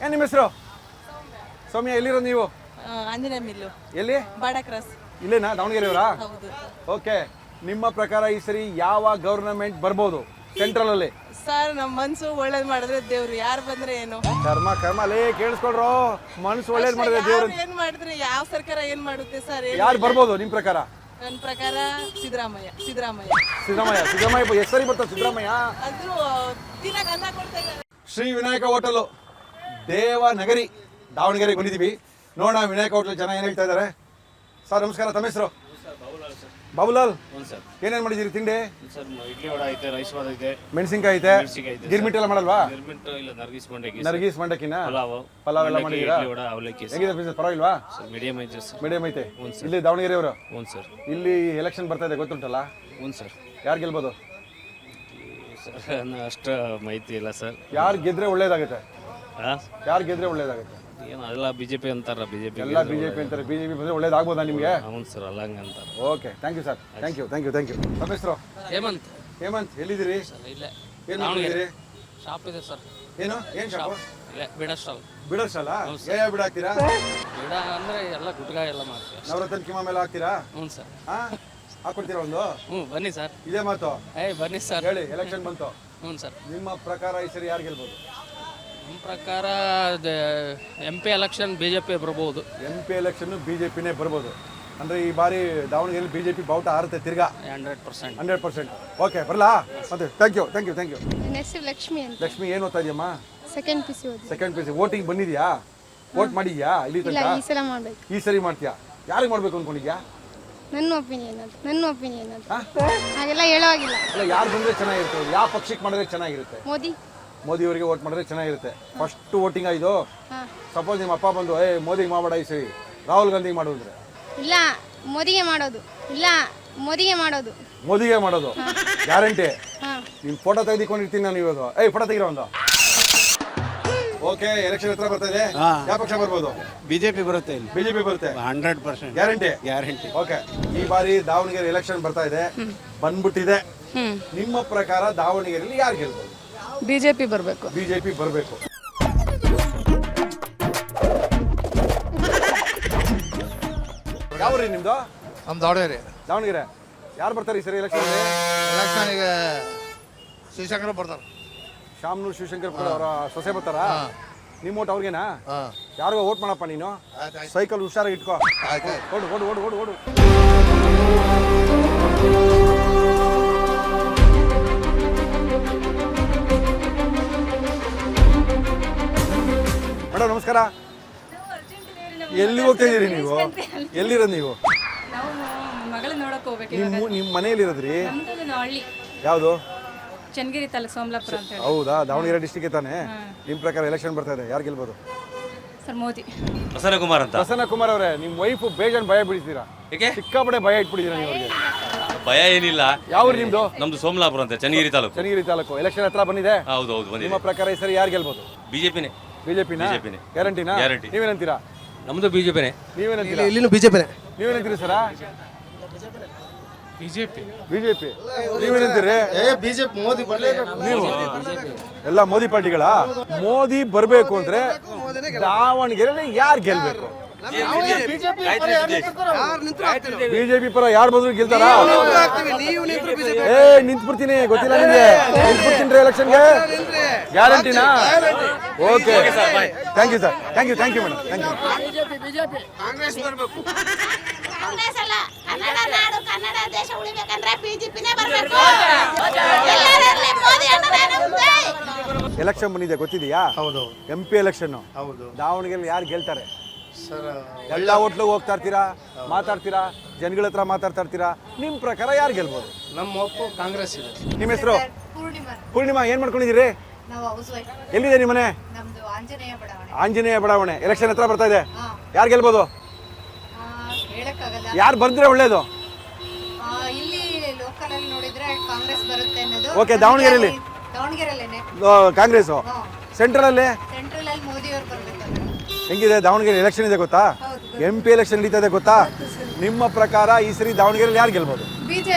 ಏನ್ ನಿಮ್ಮ ಹೆಸರು? ಸೌಮ್ಯ. ಎಲ್ಲಿರೋದು ನೀವು? ಆಂಜನೇಯ ಮಿಲ್ಲು. ಎಲ್ಲಿ? ಬಾಡ ಕ್ರಾಸ್. ಇಲ್ಲೇನಾ ದಾವಣಗೆರೆಯವರಾ? ಹೌದು. ಓಕೆ, ನಿಮ್ಮ ಪ್ರಕಾರ ಈ ಸರಿ ಯಾವ ಗವರ್ನಮೆಂಟ್ ಬರ್ಬೋದು ಸೆಂಟ್ರಲ್ ಅಲ್ಲಿ? ಸರ್, ನಮ್ಮ ಮನ್ಸು ಒಳ್ಳೇದ್ ಮಾಡಿದ್ರೆ ದೇವ್ರು, ಯಾರು ಬಂದ್ರೆ ಏನು? ಕರ್ಮ ಅಲ್ಲೇ ಕೇಳಿಸ್ಕೊಳ್ರೋ. ಮನಸ್ಸು ಒಳ್ಳೇದ್ ಮಾಡಿದ್ರೆ ದೇವ್ರು ಏನ್ ಮಾಡಿದ್ರೆ ಯಾವ ಸರ್ಕಾರ ಏನ್ ಮಾಡುತ್ತೆ ಸರ್? ಯಾರು ಬರ್ಬೋದು ನಿಮ್ ಪ್ರಕಾರ? ನನ್ನ ಪ್ರಕಾರ ಸಿದ್ದರಾಮಯ್ಯ. ಎಷ್ಟು ಸರಿ ಬರ್ತಾರೆ ಸಿದ್ದರಾಮಯ್ಯ? ಅದು ತಿನ್ನಕ್ ಅನ್ನ ಕೊಡ್ತಾ ಇದ್ದಾರೆ. ಶ್ರೀ ವಿನಾಯಕ ಹೋಟೆಲು ದೇವನಗರಿ ದಾವಣಗೆರೆಗೆ ಬಂದಿದ್ದೀವಿ. ನೋಡೋಣ ವಿನಾಯಕ ಹೋಟೆಲ್ ಜನ ಏನು ಹೇಳ್ತಾ ಇದ್ದಾರೆ. ಸರ್ ನಮಸ್ಕಾರ, ತಮ್ಮ ಹೆಸರು? ಬಾಬುಲಾಲ್. ಏನೇನು ಮಾಡಿದ್ದೀರಿ ತಿಂಡಿ? ಇಡ್ಲಿ ವಡೆ ಐತೆ, ರೈಸ್ ಬಾತ್ ಐತೆ, ಮೆಣಸಿನ್ಕಾಯಿ ಐತೆ. ಗಿರ್ಮಿಟ್ ಎಲ್ಲ ಮಾಡಲ್ವಾ? ನರ್ಗಿಸ್ ಮಂಡಕ್ಕಿನ ಪಲಾವ್ ಎಲ್ಲ ಮಾಡಿದ್ದೀರಾ? ಹೇಗಿದೆ ಬಿಸ್ನೆಸ್? ಪರವಾಗಿಲ್ವಾ? ಮೀಡಿಯಂ ಐತೆ. ಇಲ್ಲಿ ದಾವಣಗೆರೆಯವರು? ಹ್ಞೂ ಸರ್. ಇಲ್ಲಿ ಎಲೆಕ್ಷನ್ ಬರ್ತಾ ಇದೆ ಗೊತ್ತುಂಟಲ್ಲ? ಹ್ಞೂ ಸರ್. ಯಾರು ಗೆಲ್ಬೋದು? ಅಷ್ಟು ಮಾಹಿತಿ ಇಲ್ಲ ಸರ್. ಯಾರು ಗೆದ್ರೆ ಒಳ್ಳೇದಾಗುತ್ತೆ? ಏನು ಅದೆಲ್ಲ ಬಿಜೆಪಿ ಅಂತಾರ. ಎಲ್ಲ ಬಿಜೆಪಿ ಅಂತಾರೆ. ಬಿಜೆಪಿ ಬಂದ್ರೆ ಒಳ್ಳೇದಾಗ್ಬೋದಾ ನಿಮಗೆ? ಹೌದು ಸರ್, ಅಲ್ಲ ಹಂಗೆ ಅಂತಾರೆ. Okay, thank you sir. Thank you. ನಮ್ಮ ಹೆಸರು? ಹೇಮಂತ್. ಎಲ್ಲಿದ್ದೀರಿ? ಏನು ಮಾಡಿದ್ದೀರಿ? ಶಾಪ್ ಇದೆ ಸರ್. ಏನು ಶಾಪು? ಬಿಡಷ್ಟಲ್ಲ. ಯಾವ ಬಿಡ ಹಾಕ್ತೀರಾ? ಬಿಡ ಅಂದ್ರೆ ಎಲ್ಲ ಗುಟ್ಕ ಎಲ್ಲ ಮಾಡ್ತೀವಿ. ನವರತ್ನ ಕಿಮ್ಮ ಮೇಲೆ ಹಾಕ್ತೀರಾ? ಹ್ಞೂ ಸರ್. ಹಾಕೊಡ್ತೀರಾ ಒಂದು? ಬನ್ನಿ ಸರ್. ಇದೇ ಮಾತು ಬನ್ನಿ ಸರ್. ಹೇಳಿ. ಎಲೆಕ್ಷನ್ ಬಂತು. ಹ್ಞೂ ಸರ್. ನಿಮ್ಮ ಪ್ರಕಾರ ಈ ಸರಿ ಯಾರು ಗೆಲ್ಬೋದು? ನಮ್ಮ ಪ್ರಕಾರ MP ಎಲೆಕ್ಷನ್ BJP ಬರ್ಬೋದು. MP ಎಲೆಕ್ಷನ್ BJPನೇ ಬರ್ಬೋದು. ಅಂದರೆ ಈ ಬಾರಿ ದಾವಣಗೆರೆಯಲ್ಲಿ BJP ಬಾವುಟ ಹಾರುತ್ತೆ ತಿರ್ಗಾ 100%. 100%. ಓಕೆ ಬರಲಾ ಮತ್ತೆ ಥ್ಯಾಂಕ್ ಯು. ನನ್ನ ಹೆಸರು ಲಕ್ಷ್ಮಿ ಅಂತ. ಲಕ್ಷ್ಮಿ ಏನು ಓದ್ತಾ ಇದೆಯಮ್ಮ? ಸೆಕೆಂಡ್ PC ಓದಿ. Second PC. ವೋಟಿಂಗ್ ಬಂದಿದ್ಯಾ? ವೋಟ್ ಮಾಡಿದ್ಯಾ ಇಲ್ಲಿ ಇಲ್ಲ, ತನಕ? ಈ ಸಲ ಮಾಡ್ಬೇಕು. ಈ ಸರಿ ಮಾಡ್ತೀಯಾ? ಯಾರಿಗೆ ಮಾಡಬೇಕು ಅನ್ಕೊಂಡಿದ್ಯಾ? ನನ್ನ ಒಪಿನಿಯನ್ ಅದು ಹಾಗೆಲ್ಲ ಹೇಳೋವಾಗಿಲ್ಲ. ಅಲ್ಲ ಯಾರು ಬಂದರೆ ಚೆನ್ನಾಗಿರುತ್ತೆ, ಯಾವ ಪಕ್ಷಕ್ಕೆ ಮಾಡಿದ್ರೆ ಚೆನ್ನಾಗಿರುತ್ತೆ? ಮೋದಿ ಅವರಿಗೆ ವೋಟ್ ಮಾಡಿದ್ರೆ ಚೆನ್ನಾಗಿರುತ್ತೆ. ಫಸ್ಟ್ ವೋಟಿಂಗ್ ಇದು. ಹಾಂ. ಸಪೋಸ್ ನಿಮ್ಮ ಅಪ್ಪ ಬಂದು ಮೋದಿಗೆ ಮಾಡಬೇಡ ಈ ಸರಿ, ರಾಹುಲ್ ಗಾಂಧಿಗೆ ಮಾಡಿದ್ರೆ? ಇಲ್ಲ ಮೋದಿಗೆ ಮಾಡೋದು. ಮೋದಿಗೆ ಮಾಡೋದು ಗ್ಯಾರಂಟಿ. ಹಾಂ. ನಿಮ್ಮ ಫೋಟೋ ತೆಗೆದುಕೊಂಡಿರ್ತೀನಿ ನಾನು ಇವಾಗ. ಫೋಟೋ ತೆಗಿರೋ ಒಂದು. ಓಕೆ, ಎಲೆಕ್ಷನ್ ಹತ್ರ ಬರ್ತಾ ಇದೆ. ಯಾವ ಪಕ್ಷ ಬರ್ಬೋದು? ಬಿಜೆಪಿ ಬರುತ್ತೆ ಇಲ್ಲಿ. ಬಿಜೆಪಿ ಬರುತ್ತೆ 100% ಗ್ಯಾರಂಟಿ. ಓಕೆ, ಈ ಬಾರಿ ದಾವಣಗೆರೆ ಎಲೆಕ್ಷನ್ ಬರ್ತಾ ಇದೆ, ಬಂದ್ಬಿಟ್ಟಿದೆ. ನಿಮ್ಮ ಪ್ರಕಾರ ದಾವಣಗೆರೆಯಲ್ಲಿ ಯಾರು ಗೆಲ್ಬೋದು? BJP ಬರಬೇಕು. ಬಿಜೆಪಿ ಬರಬೇಕು. ಯಾವ ರೀ ನಿಮ್ದು? ನಮ್ಮ ದಾವಣಗೆರೆ. ಯಾರು ಬರ್ತಾರೆ ಈ ಸರಿ ಎಲೆಕ್ಷನ್? ಎಲೆಕ್ಷನ್ಗೆ ಶಿವಶಂಕರ ಬರ್ತಾರೆ. ಶಾಮನೂರು ಶಿವಶಂಕರ್ ಅವರ ಸೊಸೆ ಬರ್ತಾರಾ? ನಿಮ್ಮ ಓಟ್ ಅವ್ರಿಗೇನಾ? ಯಾರಿಗೋ ಓಟ್ ಮಾಡಪ್ಪ ನೀನು. ಸೈಕಲ್ ಹುಷಾರಾಗಿ ಇಟ್ಕೋ. ಓಡು. ಮೇಡಮ್ ನಮಸ್ಕಾರ. ಎಲ್ಲಿ ಹೋಗ್ತಾ ಇದ್ದೀರಿ ನೀವು? ಎಲ್ಲಿರೋದು ನೀವು? ಮಗಳ ನೋಡಕ್ ಹೋಗ್ಬೇಕು. ನಿಮ್ಮ ಮನೆಯಲ್ಲಿರೋದ್ರಿ? ಹಳ್ಳಿ ಯಾವುದು? ಚನ್ನಗಿರಿ ತಾಲೂಕು ಸೋಮಲಾಪುರ ಅಂತ ಹೇಳಿ. ಹೌದಾ? ದಾವಣಗೆರೆ ಡಿಸ್ಟಿಕ್ ತಾನೆ. ನಿಮ್ಮ ಪ್ರಕಾರ ಎಲೆಕ್ಷನ್ ಬರ್ತಾ ಇದೆ, ಯಾರು ಗೆಲ್ಬೋದು? ಸರ್ ಮೋದಿ. ಪ್ರಸನ್ನ ಕುಮಾರ್ ಅಂತ. ಪ್ರಸನ್ನ ಕುಮಾರ್ ಅವರೇ, ನಿಮ್ಮ ವೈಫ್ ಬೇಜಾನ್ ಭಯ ಬಿಡಿಸ್ತೀರಾ? ಸಿಕ್ಕಾಪಡೆ ಭಯ ಇಟ್ಬಿಟ್ಟಿದ್ದೀರಾ ನೀವು ಅವ್ರಿಗೆ? ಭಯ ಏನಿಲ್ಲ. ಯಾವ ನಿಮ್ದು? ನಮ್ದು ಸೋಮಲಾಪುರ ಅಂತ, ಚನ್ನಗಿರಿ ತಾಲೂಕು. ಎಲೆಕ್ಷನ್ ಹತ್ರ ಬಂದಿದೆ. ಹೌದು ನಿಮ್ಮ ಪ್ರಕಾರ ಈ ಸರಿ ಯಾರು ಗೆಲ್ಬೋದು? ಬಿಜೆಪಿನೇ. ಬಿಜೆಪಿನ ಗ್ಯಾರಂಟಿನಾ? ನೀವೇನಂತೀರಾ? ನಮ್ದು ಬಿಜೆಪಿನೇ. ನೀವೇನಂತೀರಾ? ಇಲ್ಲಿನೂ ಬಿಜೆಪಿನೇ. ನೀವೇನಂತೀರಿ ಸರ? BJP. ನೀವೇನಂತೀರಿ? ಬಿಜೆಪಿ ಮೋದಿ ಬರಲೇಬೇಕು. ನೀವು ಎಲ್ಲ ಮೋದಿ ಪಾರ್ಟಿಗಳ? ಮೋದಿ ಬರಬೇಕು ಅಂದ್ರೆ ದಾವಣಗೆರೆಯಲ್ಲಿ ಯಾರು ಗೆಲ್ಬೇಕು? ಬಿಜೆಪಿ ಪರ ಯಾರು ಬಂದ್ರು ಗೆಲ್ತಾರ? ನಿಂತ್ಬಿಡ್ತೀನಿ, ಗೊತ್ತಿಲ್ಲ ನಿಮ್ಗೆ? ನಿಂತ್ಬಿಡ್ತೀನಿ ಎಲೆಕ್ಷನ್ಗೆ. ಗ್ಯಾರಂಟಿನಾ? Okay, thank you sir. Thank you madam. Thank you. Congress ಬರಬೇಕು. ಕಾಂಗ್ರೆಸ್ ಅಲ್ಲ, ಕನ್ನಡ ನಾಡು ಕನ್ನಡ ದೇಶ ಉಳಿಬೇಕಂದ್ರೆ BJPನೇ ಬರಬೇಕು. ಎಲೆಕ್ಷನ್ ಬಂದಿದೆ ಗೊತ್ತಿದೆಯಾ? ಹೌದು. MP election. ಹೌದು. ದಾವಣಗೆರೆಯಲ್ಲಿ ಯಾರು ಗೆಲ್ತಾರೆ? ಸರ್ ಎಲ್ಲ ಹೋಟ್ಲಿಗೆ ಹೋಗ್ತಾ ಇರ್ತೀರಾ, ಮಾತಾಡ್ತೀರಾ, ಜನಗಳ ಹತ್ರ ಮಾತಾಡ್ತಾ ಇರ್ತೀರಾ. ನಿಮ್ಮ ಪ್ರಕಾರ ಯಾರು ಗೆಲ್ಬೋದು? ನಮ್ಮ ಒಪ್ಪು ಕಾಂಗ್ರೆಸ್ ಇದೆ. ನಿಮ್ಮ ಹೆಸರು? ಪೂರ್ಣಿಮಾ. ಏನು ಮಾಡ್ಕೊಂಡಿದ್ದೀರಿ? ಎಲ್ಲಿದೆ ನಿಮ್ಮ ಮನೆ? ಆಂಜನೇಯ ಬಡಾವಣೆ. ಎಲೆಕ್ಷನ್ ಹತ್ರ ಬರ್ತಾ ಇದೆ, ಯಾರು ಗೆಲ್ಬೋದು? ಯಾರು ಬಂದ್ರೆ ಒಳ್ಳೇದು? ಓಕೆ, ದಾವಣಗೆರೆಯಲ್ಲಿ ಕಾಂಗ್ರೆಸ್. ಸೆಂಟ್ರಲ್ ಹೆಂಗಿದೆ? ದಾವಣಗೆರೆ ಎಲೆಕ್ಷನ್ ಇದೆ ಗೊತ್ತಾ? MP ಎಲೆಕ್ಷನ್ ನಡೀತಾ ಇದೆ ಗೊತ್ತಾ? ನಿಮ್ಮ ಪ್ರಕಾರ ಈ ಸರಿ ದಾವಣಗೆರೆಯಲ್ಲಿ ಯಾರು ಗೆಲ್ಬೋದು?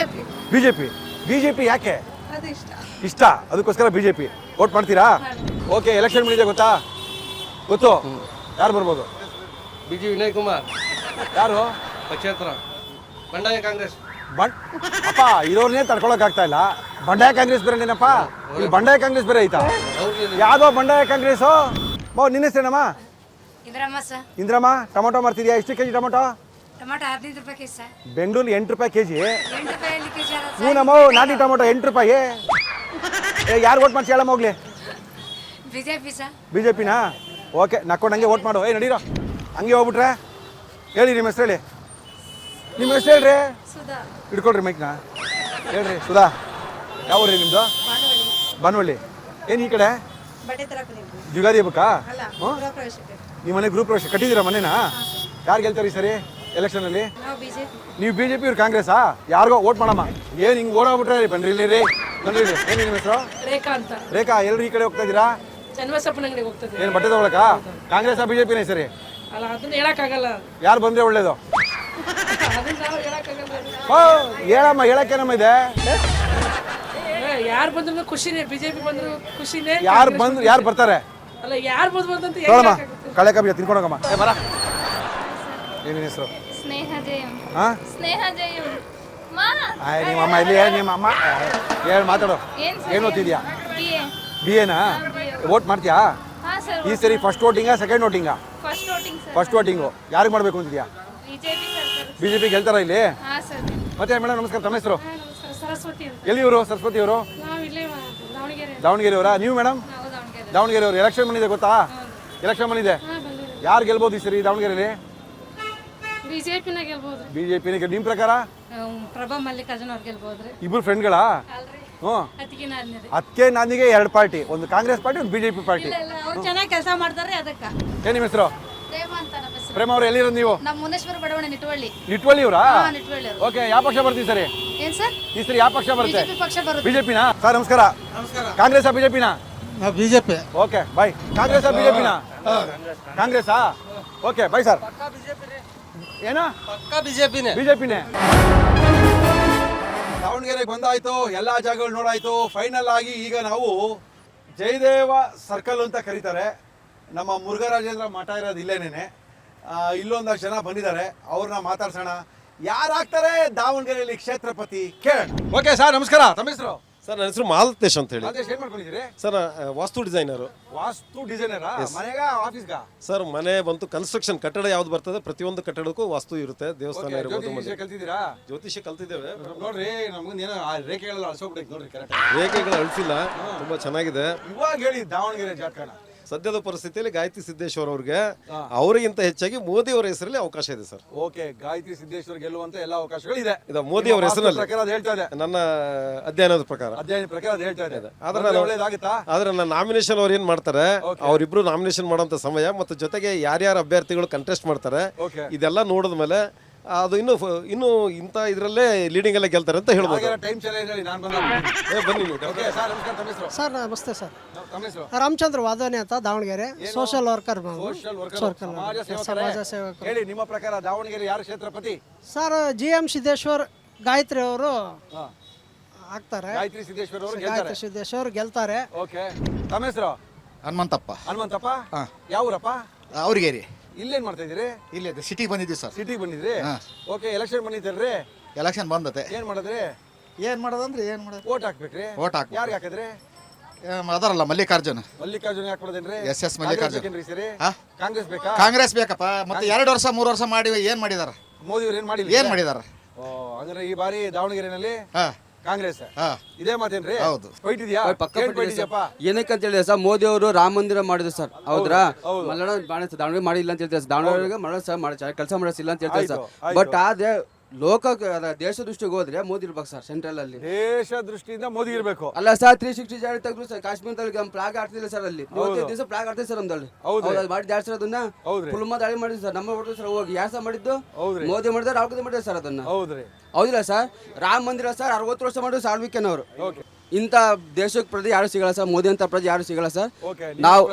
ಬಿಜೆಪಿ. ಯಾಕೆ ಇಷ್ಟ? ಅದಕ್ಕೋಸ್ಕರ ಬಿಜೆಪಿ ವೋಟ್ ಮಾಡ್ತೀರಾ? ಓಕೆ, ಎಲೆಕ್ಷನ್ ಬಂದಿದೆ ಗೊತ್ತಾ? ಗೊತ್ತು. ಯಾರು ಬರ್ಬೋದು? ಬಿಜಿ ವಿನಯ್ ಕುಮಾರ್. ಯಾರು? ಪಕ್ಷೇತರ ಬಂಡಾಯ ಕಾಂಗ್ರೆಸ್. ಅಪ್ಪ ಇರೋರ್ನೇ ತಡ್ಕೊಳಕ್ ಆಗ್ತಾ ಇಲ್ಲ. ಬಂಡಾಯ ಕಾಂಗ್ರೆಸ್ ಬೇರೆನೇನಪ್ಪ? ಇಲ್ಲಿ ಬಂಡಾಯ ಕಾಂಗ್ರೆಸ್ ಬೇರೆ ಐತಾ? ಯಾವ್ದೋ ಬಂಡಾಯ ಕಾಂಗ್ರೆಸ್. ನಿನ್ನ ಹೆಸರೇನಮ್ಮ? ಇಂದ್ರಮ್ಮ. ಟೊಮೊಟೊ ಮಾರ್ತಿದ್ಯಾ? ಎಷ್ಟು ಕೆಜಿ ಟೊಮೊಟೊ? 15 ರೂಪಾಯಿ ಕೆಜಿ ಸರ್. ಬೆಂಗಳೂರು 8 ರೂಪಾಯಿ ಕೆಜಿ. 8 ರೂಪಾಯಿ ಕೆಜಿ. ಹ್ಞೂ ನಮ್ಮ ನಾಟಿ ಟೊಮೊಟೊ 8 ರೂಪಾಯಿ. ಯಾರು ವೋಟ್ ಮಾಡ್ಸಿ ಹೇಳಮ್ಮ ಹೋಗ್ಲಿ? ಬಿಜೆಪಿನಾ? ಓಕೆ, ನಕ್ಕೊಂಡು ಹಂಗೆ ವೋಟ್ ಮಾಡು. ನಡೀರೋ ಹಂಗೆ ಹೋಗ್ಬಿಟ್ರೆ. ಹೇಳಿ ನಿಮ್ಮ ಹೆಸರು ಹೇಳಿ. ನಿಮ್ಮ ಹೆಸರು ಹೇಳ್ರಿ. ಹಿಡ್ಕೊಳ್ರಿ ಮೈಕ್ನ. ಹೇಳ್ರಿ. ಸುಧಾ. ಯಾವ ಊರಿ ನಿಮ್ಮದು? ಬಾನವಳ್ಳಿ. ಏನು ಈ ಕಡೆ? ಯುಗಾದಿ ಹಬ್ಬಕ್ಕಾ? ನಿಮ್ಮ ಮನೆ ಗೃಹ ಪ್ರವೇಶ ಕಟ್ಟಿದ್ದೀರಾ ಮನೇನಾ? ಯಾರು ಗೆಲ್ತಾರೆ ಈ ಸರಿ ಎಲೆಕ್ಷನಲ್ಲಿ? ನೀವು ಬಿಜೆಪಿ, ಇವ್ರು ಕಾಂಗ್ರೆಸ್ಸಾ? ಯಾರಿಗೋ ವೋಟ್ ಮಾಡಮ್ಮ. ಏನು ಹಿಂಗೆ ಓಡಾಗ್ಬಿಟ್ರೆ ಬನ್ರಿ ಇಲ್ಲಿ ರೀ. ಬನ್ರಿ. ಏನು ನಿಮ್ಮ ಹೆಸರು? ರೇಖಾ. ಎಲ್ಲರೂ ಈ ಕಡೆ ಹೋಗ್ತಾ ಇದ್ದೀರಾ? ಏನು ಬಟ್ಟೆ ತಗೊಳಕ? ಕಾಂಗ್ರೆಸ್ಸಾ ಬಿಜೆಪಿನೇ ಸರಿ? ಯಾರು ಬಂದ್ರೆ ಒಳ್ಳೇದು? ಹೇಳಮ್ಮ, ಹೇಳಕ್ಕೇನಮ್ಮ ಇದೆ? ಯಾರು ಬಂದ್ರು ಖುಷಿನೇ, ಬಿಜೆಪಿ ಬಂದ್ರು ಖುಷಿನೇ. ಯಾರು ಬರ್ತಾರೆ? ಅಲ್ಲ, ಯಾರು ಬಂದ್ರು ಅಂತ ಕಳೆ ಕಬ್ಬಿ ತಿನ್ಕೊಂಡೋಗಮ್ಮ. ಬರ. ಏನೇನು ಹೆಸರು? ನಿಮ್ಮ ಅಮ್ಮ ಇಲ್ಲಿ. ನಿಮ್ಮ ಅಮ್ಮ ಹೇಳಿ ಮಾತಾಡು. ಏನು ಓದ್ತಿದ್ಯಾ? BA ನಾ? ವೋಟ್ ಮಾಡ್ತೀಯಾ? ಸರ್ ಈ ಸರಿ ಫಸ್ಟ್ ವೋಟಿಂಗಾ ಸೆಕೆಂಡ್ ವೋಟಿಂಗಾ? First voting sir. First voting ಯಾರಿಗೆ ಮಾಡಬೇಕು ಅಂತಿದ್ಯಾ? ಬಿಜೆಪಿ ಸರ್ಕಾರ. ಬಿಜೆಪಿ ಗೆಲ್ತಾರ ಇಲ್ಲಿ? ಹಾಂ ಸರ್. ಮತ್ತೆ ಮೇಡಮ್ ನಮಸ್ಕಾರ, ತಮ್ಮ ಹೆಸರು? ನಮಸ್ಕಾರ, ಸರಸ್ವತಿ ಅಂತ. ಎಲ್ಲಿ ಇವರು ಸರಸ್ವತಿ ಅವರು? ನಾವು ಇಲ್ಲೇ ದಾವಣಗೆರೆ. ದಾವಣಗೆರೆಯವರಾ? ನೀವು ಮೇಡಮ್? ನಾವು ದಾವಣಗೆರೆ. ದಾವಣಗೆರೆಯವರು. ಎಲೆಕ್ಷನ್ ಬಂದಿದೆ ಗೊತ್ತಾ? ಎಲೆಕ್ಷನ್ ಬಂದಿದೆ. ಹಾಂ ಬಂದಿದೆ. ಯಾರು ಗೆಲ್ಬೋದು ಈ ಸರಿ ದಾವಣಗೆರೆಯಲ್ಲಿ? ಬಿಜೆಪಿನ ಗೆಲ್ಬೋದು. ಬಿಜೆಪಿನ. ನಿಮ್ಮ ಪ್ರಕಾರ? ಪ್ರಭಾ ಮಲ್ಲಿಕಾರ್ಜುನ್ ಅವ್ರು ಗೆಲ್ಬೋದ್ರಿ. ಇಬ್ರು ಫ್ರೆಂಡ್ಗಳಾ? ಅಲ್ರಿ ಹ್ಞೂ. ಅದಕ್ಕೆ ನಾನು ಅದಕ್ಕೆ ನನಗೆ ಎರಡು ಪಾರ್ಟಿ, ಒಂದು ಕಾಂಗ್ರೆಸ್ ಪಾರ್ಟಿ, ಒಂದು ಬಿಜೆಪಿ ಪಾರ್ಟಿ. ಅವ್ರು ಚೆನ್ನಾಗಿ ಕೆಲಸ ಮಾಡ್ತಾರೆ ಅದಕ್ಕೆ. ಏನು ನಿಮ್ಮ ಹೆಸರು? ಪ್ರೇಮ ಅಂತ ನಮ್ಮ ಹೆಸರು. ಪ್ರೇಮ ಅವರು ಎಲ್ಲಿರೋದು ನೀವು? ನಮ್ಮ ಮುನೇಶ್ವರ ಬಡಾವಣೆ ನಿಟ್ವಳ್ಳಿ. ನಿಟ್ವಳ್ಳಿ ಅವರಾ? ನಿಟ್ವಳ್ಳಿ ಅವರು. ಓಕೆ, ಯಾವ ಪಕ್ಷ ಬರ್ತೀವಿ ಸರಿ ಏನ್ ಸರ್? ಈ ಸರಿ? ಯಾವ ಪಕ್ಷ ಬರುತ್ತೆ? ಬಿಜೆಪಿ ಪಕ್ಷ ಬರುತ್ತೆ. ಬಿಜೆಪಿನಾ? ಸರ್ ನಮಸ್ಕಾರ. ಕಾಂಗ್ರೆಸ್ ಬಿಜೆಪಿನಾ? ಬಿಜೆಪಿ. Okay bye. ಕಾಂಗ್ರೆಸ್ ಬಿಜೆಪಿನಾ? ಕಾಂಗ್ರೆಸ್ಸಾ? Okay bye sir. ಏನ? ಬಿಜೆಪಿನೇ. ದಾವಣಗೆರೆಗೆ ಬಂದಾಯ್ತು, ಎಲ್ಲಾ ಜಾಗಗಳು ನೋಡಾಯ್ತು. ಫೈನಲ್ ಆಗಿ ಈಗ ನಾವು ಜಯದೇವ ಸರ್ಕಲ್ ಅಂತ ಕರೀತಾರೆ, ನಮ್ಮ ಮುರುಘರಾಜೇಂದ್ರ ಮಠ ಇರೋದು ಇಲ್ಲೇನೇನೆ. ಇಲ್ಲೊಂದಷ್ಟು ಜನ ಬಂದಿದ್ದಾರೆ, ಅವ್ರನ್ನ ಮಾತಾಡ್ಸೋಣ. ಯಾರಾಗ್ತಾರೆ ದಾವಣಗೆರೆಯಲ್ಲಿ ಕ್ಷೇತ್ರಪತಿ ಕೇಳೋಣ. ಓಕೆ ಸರ್ ನಮಸ್ಕಾರ, ತಮ್ಮ ಹೆಸರು? ಸರ್ ನನ್ನ ಹೆಸರು ಮಾಲತೇಶ್ ಅಂತ ಹೇಳಿ. ಅದೇಶ್, ಏನ್ ಮಾಡ್ಕೊಂಡಿದ್ದೀರಿ ಸರ್? ವಾಸ್ತು ಡಿಸೈನರು. ವಾಸ್ತು ಡಿಸೈನರಾ? ಮನೆಗ ಆಫೀಸ್ಗಾ? ಸರ್ ಮನೆ ಬಂತು ಕನ್ಸ್ಟ್ರಕ್ಷನ್, ಕಟ್ಟಡ ಯಾವ್ದು ಬರ್ತದೆ ಪ್ರತಿಯೊಂದು ಕಟ್ಟಡಕ್ಕೂ ವಾಸ್ತು ಇರುತ್ತೆ. ದೇವಸ್ಥಾನ ಇರ್ಬೋದು, ಜ್ಯೋತಿಷ್ಯ ಕಲ್ತಿದ್ದೀರಾ? ಜ್ಯೋತಿಷ್ಯ ಕಲ್ತಿದ್ದೇವೆ. ನೋಡ್ರಿ ನಮ್ಗೇನೋ ಆ ರೇಖೆಗಳೆಲ್ಲ ಅಳ್ಸೋಗ್ಬಿಟ್ಟೈತೆ ನೋಡ್ರಿ. ಕರೆಕ್ಟ್ ರೇಖೆಗಳು ಅಳಿಸಿಲ್ಲ, ತುಂಬಾ ಚೆನ್ನಾಗಿದೆ. ಇವಾಗ ಹೇಳಿ ದಾವಣಗೆರೆ ಜಾತಕನ. ಸದ್ಯದ ಪರಿಸ್ಥಿತಿಯಲ್ಲಿ ಗಾಯತ್ರಿ ಸಿದ್ದೇಶ್ವರ್ ಅವ್ರಿಗೆ ಅವರಿಗಿಂತ ಹೆಚ್ಚಾಗಿ ಮೋದಿ ಅವರ ಹೆಸರಲ್ಲಿ ಅವಕಾಶ ಇದೆ ಸರ್. ಓಕೆ, ಗಾಯತ್ರಿ ಸಿದ್ದೇಶ್ವರ್ ಗೆಲ್ಲುವಂತ ಎಲ್ಲ ಅವಕಾಶಗಳಿದೆ. ಇದು ಮೋದಿ ಅವರ ಹೆಸರಲ್ಲಿ ಪ್ರಕಾರ ಅದು ಹೇಳ್ತಾ ಇದೆ, ನನ್ನ ಅಧ್ಯಯನದ ಪ್ರಕಾರ. ಅಧ್ಯಯನ ಪ್ರಕಾರ ಅದು ಹೇಳ್ತಾ ಇದೆ. ಆದ್ರೆ ಒಳ್ಳೇದಾಗುತ್ತಾ? ಆದ್ರೆ ನನ್ನ ನಾಮಿನೇಷನ್ ಅವ್ರು ಏನ್ ಮಾಡ್ತಾರೆ, ಅವರಿಬ್ರು ನಾಮಿನೇಷನ್ ಮಾಡೋಂಥ ಸಮಯ ಮತ್ತು ಜೊತೆಗೆ ಯಾರ್ಯಾರು ಅಭ್ಯರ್ಥಿಗಳು ಕಂಟೆಸ್ಟ್ ಮಾಡ್ತಾರೆ ಇದೆಲ್ಲ ನೋಡಿದ ಮೇಲೆ ಅದು ಇನ್ನು ಇಂಥ ಇದರಲ್ಲೇ ಲೀಡಿಂಗ್ ಎಲ್ಲ ಗೆಲ್ತಾರೆ ಅಂತ ಹೇಳ್ಬೋದು. ಟೈಮ್ ಚೆನ್ನಾಗಿ ಹೇಳಿ, ನಾನು ಬನ್ನಿ ನೀವು. ಸರ್ ನಮಸ್ತೆ ಸರ್. ತಮ್ಮ ಹೆಸರು? ರಾಮಚಂದ್ರ ವಾದನೆ ಅಂತ, ದಾವಣಗೆರೆ. Social worker. ಸಮಾಜ ಸೇವಕ. ಹೇಳಿ, ನಿಮ್ಮ ಪ್ರಕಾರ ದಾವಣಗೆರೆ ಯಾರು ಕ್ಷೇತ್ರಪತಿ? ಸರ್ GM ಸಿದ್ದೇಶ್ವರ್ ಗಾಯತ್ರಿ ಅವರು ಆಗ್ತಾರೆ. ಗಾಯತ್ರಿ ಸಿದ್ದೇಶ್ವರ್ ಅವರು ಗಾಯತ್ರಿ ಸಿದ್ದೇಶ್ವರ್ ಗೆಲ್ತಾರೆ. ಓಕೆ, ತಮ್ಮ ಹೆಸರು? ಹನುಮಂತಪ್ಪ. ಹನುಮಂತಪ್ಪ, ಯಾವೂರಪ್ಪ? ಅವ್ರಿಗೇರಿ. ಇಲ್ಲೇನ್ ಮಾಡ್ತಾ ಇದ್ದೀರಿ? ಇಲ್ಲೇ ಸಿಟಿಗೆ ಬಂದಿದ್ದೀವಿ ಸರ್. ಸಿಟಿಗೆ ಬಂದಿದ್ರಿ? ಓಕೆ, ಎಲೆಕ್ಷನ್ ಬಂದಿದ್ದೀರಿ? ಎಲೆಕ್ಷನ್ ಬಂದತೆ. ಏನ್ ಮಾಡಿದ್ರಿ? ಏನ್ ಮಾಡೋದಂದ್ರೆ ಏನ್ ಮಾಡೋದು? ವೋಟ್ ಹಾಕ್ಬೇಕ್ರಿ? ವೋಟ್ ಹಾಕ್. ಯಾರಿಗೆ ಹಾಕಿದ್ರಿ? ಅದರಲ್ಲ ಮಲ್ಲಿಕಾರ್ಜುನ್. ಮಲ್ಲಿಕಾರ್ಜುನ್ ಯಾಕೆ ಕೊಡೋದೇನ್ರಿ? ಎಸ್ ಮಲ್ಲಿಕಾರ್ಜುನ್. ಕಾಂಗ್ರೆಸ್ ಬೇಕಾ? ಕಾಂಗ್ರೆಸ್ ಬೇಕಪ್ಪ. ಮತ್ತೆ 2 ವರ್ಷ 3 ವರ್ಷ ಮಾಡಿ ಏನ್ ಮಾಡಿದಾರ? ಮೋದಿ ಅವ್ರು ಏನ್ ಮಾಡಿಲ್ಲ. ಏನ್ ಮಾಡಿದಾರ? ಅಂದ್ರೆ ಈ ಬಾರಿ ದಾವಣಗೆರೆನಲ್ಲಿ ಕಾಂಗ್ರೆಸ್ ಇದೇ ಮಾತೇನ್ರಿ? ಹೌದು. ಫೈಟ್ ಇದೆಯಾ? ಏನಕ್ಕೆ ಅಂತ ಹೇಳಿದ್ರೆ ಸರ್, ಮೋದಿ ಅವರು ರಾಮ ಮಂದಿರ ಮಾಡಿದ್ರು ಸರ್. ಹೌದ್ರಾ? ಮಲ್ಲಣ್ಣ ದಾವಣಗೆರೆ ಮಾಡಿಲ್ಲ ಅಂತ ಹೇಳ್ತಾರೆ. ದಾವಣಗೆರೆಗೆ ಮಲ್ಲಣ್ಣ ಸರ್ ಕೆಲಸ ಮಾಡಿಲ್ಲ ಅಂತ ಹೇಳ್ತಾರೆ ಸರ್. ಬಟ್ ಆದ್ರೆ ಲೋಕ ದೇಶ ದೃಷ್ಟಿಗೆ ಹೋದ್ರೆ ಮೋದಿ ಇರ್ಬೇಕು ಸರ್. ಸೆಂಟ್ರಲ್ ಅಲ್ಲಿ ದೇಶ ದೃಷ್ಟಿಯಿಂದ ಮೋದಿ ಇರ್ಬೇಕು. ಅಲ್ಲ ಸರ್, 360 ಜಾರಿ ತೆಗೆದ್ರು ಸರ್. ಕಾಶ್ಮೀರದಲ್ಲಿ ಪ್ಲಾಗ್ ಆಡ್ತಿಲ್ಲ ಸರ್. ಅಲ್ಲಿ 30 ದಿವಸ ಪ್ಲಾಗ್ ಆಡ್ತಿದೆ ಸರ್ ನಮ್ದಲ್ಲಿ. ಮಾಡಿ ಜಾಸ್ತಿ ಅದನ್ನ ಫುಲ್ ದಾಳಿ ಮಾಡಿದ್ರು ಸರ್. ನಮ್ಮ ಹೊರಟು ಸರ್ ಹೋಗಿ ಯಾರು ಸರ್ ಮಾಡಿದ್ದು? ಮೋದಿ ಮಾಡಿದ್ರೆ ರಾಹುಲ್ ಗಾಂಧಿ ಮಾಡಿದ್ರು ಸರ್ ಅದನ್ನ. ಹೌದಿಲ್ಲ ಸರ್? ರಾಮ ಮಂದಿರ ಸರ್ 60 ವರ್ಷ ಮಾಡಿದ್ರು ಸಾಳ್ವಿಕೆನವರು. ಇಂಥ ದೇಶಕ್ಕೆ ಪ್ರತಿ ಯಾರು ಸಿಗಲ್ಲ ಸರ್. ಮೋದಿ ಅಂತ ಪ್ರತಿ ಯಾರು ಸಿಗಲ್ಲ ಸರ್. ನಾವು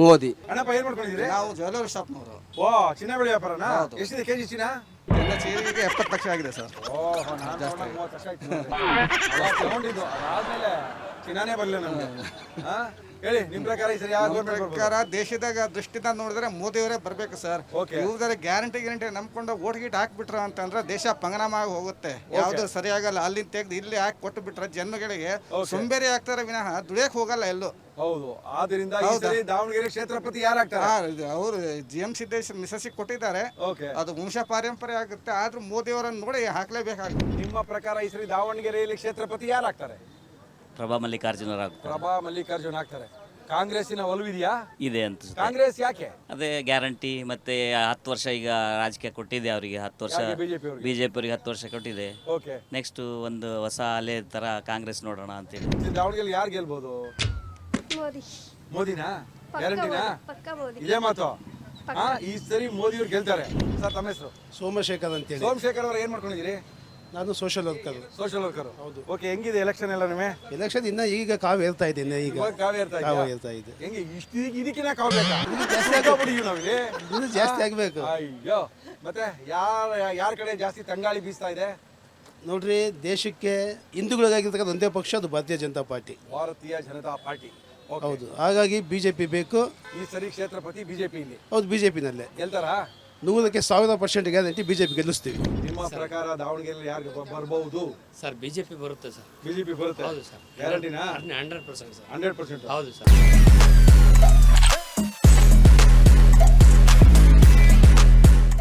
ಮೋದಿ. ನಾವು ಜ್ಯುವೆಲರಿ ಶಾಪ್ನವರು. ಚಿನ್ನ ಬೆಳೆ ವ್ಯಾಪಾರನಾ? ಎಷ್ಟಿದೆ ಕೆಜಿ ಚಿನ್ನ? ಚೀರಿಗೆ 70 ಲಕ್ಷ ಆಗಿದೆ ಸರ್. ಚಿನ್ನಾನೇ ಬರಲಿಲ್ಲ ನಮ್ಗೆ. ಹೇಳಿ, ನಿಮ್ ಪ್ರಕಾರ ಈ ಸರಿ ಯಾವ ಪ್ರಕಾರ ದೇಶದಾಗ ದೃಷ್ಟಿಯಿಂದ ನೋಡಿದ್ರೆ ಮೋದಿ ಅವರೇ ಬರ್ಬೇಕು ಸರ್. ಇವ್ರ ಗ್ಯಾರಂಟಿ ನಂಬ್ಕೊಂಡು ಓಟ್ ಗೀಟ್ ಹಾಕ್ಬಿಟ್ರ ಅಂತಂದ್ರೆ ದೇಶ ಪಂಗನಾಮ ಆಗಿ ಹೋಗುತ್ತೆ. ಯಾವ್ದು ಸರಿಯಾಗಲ್ಲ. ಅಲ್ಲಿ ತೆಗೆದು ಇಲ್ಲಿ ಹಾಕಿ ಕೊಟ್ಟು ಬಿಟ್ರೆ ಜನಗಳಿಗೆ ಸೋಂಬೇರಿ ಆಗ್ತಾರೆ ವಿನಃ ದುಡಿಯಕ್ ಹೋಗಲ್ಲ ಎಲ್ಲೂ. ಹೌದು, ಆದ್ರಿಂದ ದಾವಣಗೆರೆ ಕ್ಷೇತ್ರಪತಿ ಯಾರಾಗ್ತಾರೆ? ಅವರು GM ಸಿದ್ದೇಶ್ವರ್ ಮಿಸಸ್ಸಿಗೆ ಕೊಟ್ಟಿದ್ದಾರೆ. ಅದು ವಂಶ ಪಾರಂಪರ್ಯ ಆಗುತ್ತೆ. ಆದ್ರೂ ಮೋದಿ ಅವರನ್ನು ನೋಡಿ ಹಾಕ್ಲೇಬೇಕಾಗುತ್ತೆ. ನಿಮ್ಮ ಪ್ರಕಾರ ಈ ಸರಿ ದಾವಣಗೆರೆಯಲ್ಲಿ ಕ್ಷೇತ್ರಪತಿ ಯಾರಾಗ್ತಾರೆ? ಪ್ರಭಾ ಮಲ್ಲಿಕಾರ್ಜುನ್ ಪ್ರಭಾ ಮಲ್ಲಿಕಾರ್ಜುನ್ ಆಗ್ತಾರೆ. ಕಾಂಗ್ರೆಸ್ಸಿನ ಒಲವಿದೆಯಾ? ಇದೆ ಅಂತ. ಕಾಂಗ್ರೆಸ್ ಯಾಕೆ? ಅದೇ ಗ್ಯಾರಂಟಿ ಮತ್ತೆ 10 ವರ್ಷ ಈಗ ರಾಜಕೀಯ ಕೊಟ್ಟಿದೆ ಅವರಿಗೆ. 10 ವರ್ಷ ಬಿಜೆಪಿ ಅವರಿಗೆ 10 ವರ್ಷ ಕೊಟ್ಟಿದೆ. ನೆಕ್ಸ್ಟ್ ಒಂದು ಹೊಸ ಅಲೆ ತರ ಕಾಂಗ್ರೆಸ್ ನೋಡೋಣ ಅಂತೇಳಿ. ದಾವಣಗೆರೆ ಯಾರು ಗೆಲ್ಬಹುದು? ಮೋದಿನಾ? ಗ್ಯಾರಂಟಿನಾ? ಇದೇ ಮಾತು. ಈ ಸರಿ ಮೋದಿ ಅವ್ರು ಗೆಲ್ತಾರೆ. ಸರ್ ತಮ್ಮ ಹೆಸರು? ಸೋಮಶೇಖರ್ ಅಂತೇಳಿ. ಸೋಮಶೇಖರ್ ಅವರು ಏನ್ ಮಾಡ್ಕೊಂಡಿದ್ದೀರಿ? ನಾನು ಸೋಷಿಯಲ್ ವರ್ಕರ್. Social worker. ಹೌದು. ಓಕೆ, ಹೆಂಗಿದೆ ಎಲೆಕ್ಷನ್ ಎಲ್ಲ ನಿಮಗೆ? ಎಲೆಕ್ಷನ್ ಇನ್ನ ಈಗ ಕಾವು ಹೇಳ್ತಾ ಇದ್ದೀನಿ. ಈಗ ಕಾವು ಹೇಳ್ತಾ ಇದೆ. ಹೆಂಗೆ ಇದಕ್ಕಿನ್ನ ಕಾವು ಬೇಕಾ? ಇದು ಜಾಸ್ತಿ ಆಗಬೇಕು. ಅಯ್ಯೋ, ಮತ್ತೆ ಯಾರ ಕಡೆ ಜಾಸ್ತಿ ತಂಗಾಳಿ ಬೀಸ್ತಾ ಇದೆ ನೋಡ್ರಿ? ದೇಶಕ್ಕೆ ಹಿಂದೂಗಳಿಗಾಗಿರ್ತಕ್ಕಂಥ ಒಂದೇ ಪಕ್ಷ, ಅದು ಭಾರತೀಯ ಜನತಾ ಪಾರ್ಟಿ. ಭಾರತೀಯ ಜನತಾ ಪಾರ್ಟಿ. ಹೌದು. ಹಾಗಾಗಿ ಬಿಜೆಪಿ ಬೇಕು. ಈ ಸರಿ ಕ್ಷೇತ್ರಪತಿ ಬಿಜೆಪಿ ಇಲ್ಲಿ. ಹೌದು, ಬಿಜೆಪಿನಲ್ಲೇ ಗೆಲ್ತಾರಾ? 100% ಗ್ಯಾರಂಟಿ ಬಿಜೆಪಿ ಗೆಲ್ಲಿಸ್ತೀವಿ. ನಿಮ್ಮ ಪ್ರಕಾರ ದಾವಣಗೆರೆ ಯಾರಿಗೆ ಬರಬಹುದು ಸರ್? ಬಿಜೆಪಿ ಬರುತ್ತೆ ಸರ್. ಬಿಜೆಪಿ ಬರುತ್ತೆ? ಹೌದು ಸರ್. ಗ್ಯಾರಂಟಿನಾ? 100% ಸರ್. 100%. ಹೌದು ಸರ್.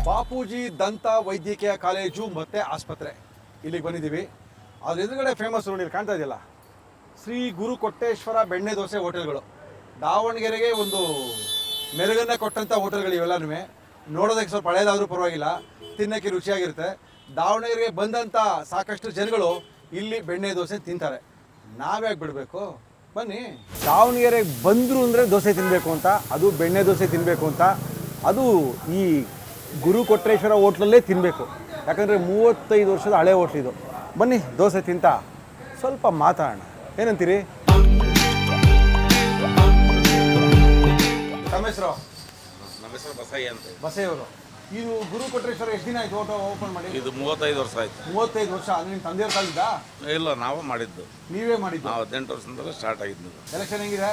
ಬಾಪೂಜಿ ದಂತ ವೈದ್ಯಕೀಯ ಕಾಲೇಜು ಮತ್ತು ಆಸ್ಪತ್ರೆ ಇಲ್ಲಿಗೆ ಬಂದಿದ್ದೀವಿ. ಅದ್ರ ಎದುರುಗಡೆ ಫೇಮಸ್ ನೋಡಿ ಕಾಣ್ತಾ ಇದೆಯಲ್ಲ, ಶ್ರೀ ಗುರು ಕೊಟ್ಟೇಶ್ವರ ಬೆಣ್ಣೆ ದೋಸೆ ಹೋಟೆಲ್ಗಳು. ದಾವಣಗೆರೆಗೆ ಒಂದು ಮೆರುಗನ್ನು ಕೊಟ್ಟಂಥ ಹೋಟೆಲ್ಗಳು ಇವೆಲ್ಲನೂ. ನೋಡೋದಕ್ಕೆ ಸ್ವಲ್ಪ ಹಳೇದಾದರೂ ಪರವಾಗಿಲ್ಲ, ತಿನ್ನೋಕ್ಕೆ ರುಚಿಯಾಗಿರುತ್ತೆ. ದಾವಣಗೆರೆಗೆ ಬಂದಂಥ ಸಾಕಷ್ಟು ಜನಗಳು ಇಲ್ಲಿ ಬೆಣ್ಣೆ ದೋಸೆ ತಿಂತಾರೆ. ನಾವ್ಯಾಕೆ ಬಿಡಬೇಕು? ಬನ್ನಿ. ದಾವಣಗೆರೆಗೆ ಬಂದರು ಅಂದರೆ ದೋಸೆ ತಿನ್ನಬೇಕು ಅಂತ, ಅದು ಬೆಣ್ಣೆ ದೋಸೆ ತಿನ್ನಬೇಕು ಅಂತ, ಅದು ಈ ಗುರು ಕೊಟ್ರೇಶ್ವರ ಹೋಟ್ಲಲ್ಲೇ ತಿನ್ನಬೇಕು. ಯಾಕಂದರೆ 35 ವರ್ಷದ ಹಳೆ ಹೋಟ್ಲಿದು. ಬನ್ನಿ ದೋಸೆ ತಿಂತ ಸ್ವಲ್ಪ ಮಾತಾಡೋಣ, ಏನಂತೀರಿ? ನಮ್ಮ ಹೆಸರು? ನಮ್ಮ ಹೆಸರು ಬಸಯ್ಯ ಅಂತ. ಬಸಯ್ಯವರು. ಇದು ಗುರು ಕೊಟ್ರೇಶ್ವರ ಎಷ್ಟು ದಿನ ಆಯ್ತು ಹೋಟೆಲ್ ಓಪನ್ ಮಾಡಿ? ಇದು 35 ವರ್ಷ ಆಯ್ತು. 35 ವರ್ಷ ಅಂದರೆ ನಿಮ್ಮ ತಂದೆಯವ್ರ ಕಾಲದ? ಇಲ್ಲ, ನಾವು ಮಾಡಿದ್ದು. ನೀವೇ ಮಾಡಿದ್ದು? ನಾವು 18 ವರ್ಷದಿಂದ ಸ್ಟಾರ್ಟ್ ಆಗಿದ್ದು. ಎಲೆಕ್ಷನ್ ಹೆಂಗಿದೆ?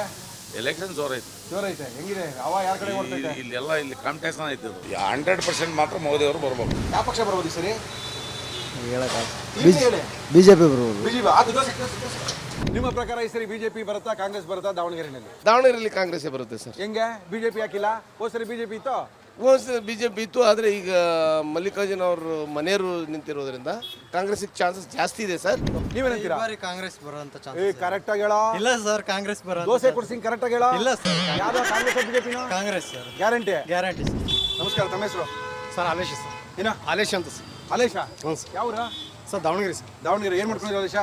ಎಲೆಕ್ಷನ್ ಜೋರೈತೆ. ಜೋರೈತೆ. ಹೆಂಗಿದೆ ಅವ ಯಾರ ಕಡೆ ಓಡ್ತೈತೆ? ಇಲ್ಲೆಲ್ಲ ಇಲ್ಲಿ ಕಾಂಪಿಟೇಷನ್ ಐತೆ. 100% ಮಾತ್ರ ಮೋದಿ ಅವರು ಬರ್ಬೇಕು. ಯಾವ ಪಕ್ಷ ಬರ್ಬೋದು ಸರಿ? ಬಿಜೆಪಿ ಬರ್ಬೋದು. ನಿಮ್ಮ ಪ್ರಕಾರ ಈ ಸರಿ ಬಿಜೆಪಿ ಬರುತ್ತಾ ಕಾಂಗ್ರೆಸ್ ಬರುತ್ತಾ ದಾವಣಗೆರೆಯಲ್ಲಿ? ದಾವಣಗೆರೆಯಲ್ಲಿ ಕಾಂಗ್ರೆಸ್ಸೇ ಬರುತ್ತೆ ಸರ್. ಹೆಂಗೆ ಬಿಜೆಪಿ ಹಾಕಿಲ್ಲ? ಹೋದ ಸರಿ ಬಿಜೆಪಿ ಇತ್ತು, ಬಿಜೆಪಿ ಇತ್ತು. ಆದರೆ ಈಗ ಮಲ್ಲಿಕಾರ್ಜುನ್ ಅವರು ಮನೆಯವರು ನಿಂತಿರೋದ್ರಿಂದ ಕಾಂಗ್ರೆಸ್ಗೆ ಚಾನ್ಸಸ್ ಜಾಸ್ತಿ ಇದೆ ಸರ್. ನೀವೇನಂತೀರಾ? ಕಾಂಗ್ರೆಸ್ ಬರುವಂತ ಕರೆಕ್ಟ್ ಆಗಿ ಹೇಳ. ಇಲ್ಲ ಸರ್, ಕಾಂಗ್ರೆಸ್ ಬರೋ ದೋಸೆ ಕೊಡ್ಸಿಂಗ್ ಕರೆಕ್ಟ್ ಆಗಿ ಹೇಳ. ಇಲ್ಲ ಸರ್, ಯಾವ್ದು ಕಾಂಗ್ರೆಸ್ ಬಿಜೆಪಿನೋ? Congress sir, guarantee. Guarantee sir. ನಮಸ್ಕಾರ, ತಮ್ಮ ಹೆಸರು? Sir Alesh sir. ಏನ ಆಲೇಶ್ ಅಂತ ಸರ್. ಅಲೇಶ? ಹ್ಞೂ ಸರ್. ಯಾವ್ರ? Sir Davangere sir. ದಾವಣಗೆರೆ. ಏನು ಮಾಡ್ಕೊಂಡಿರೋ ಅಲೇಶ?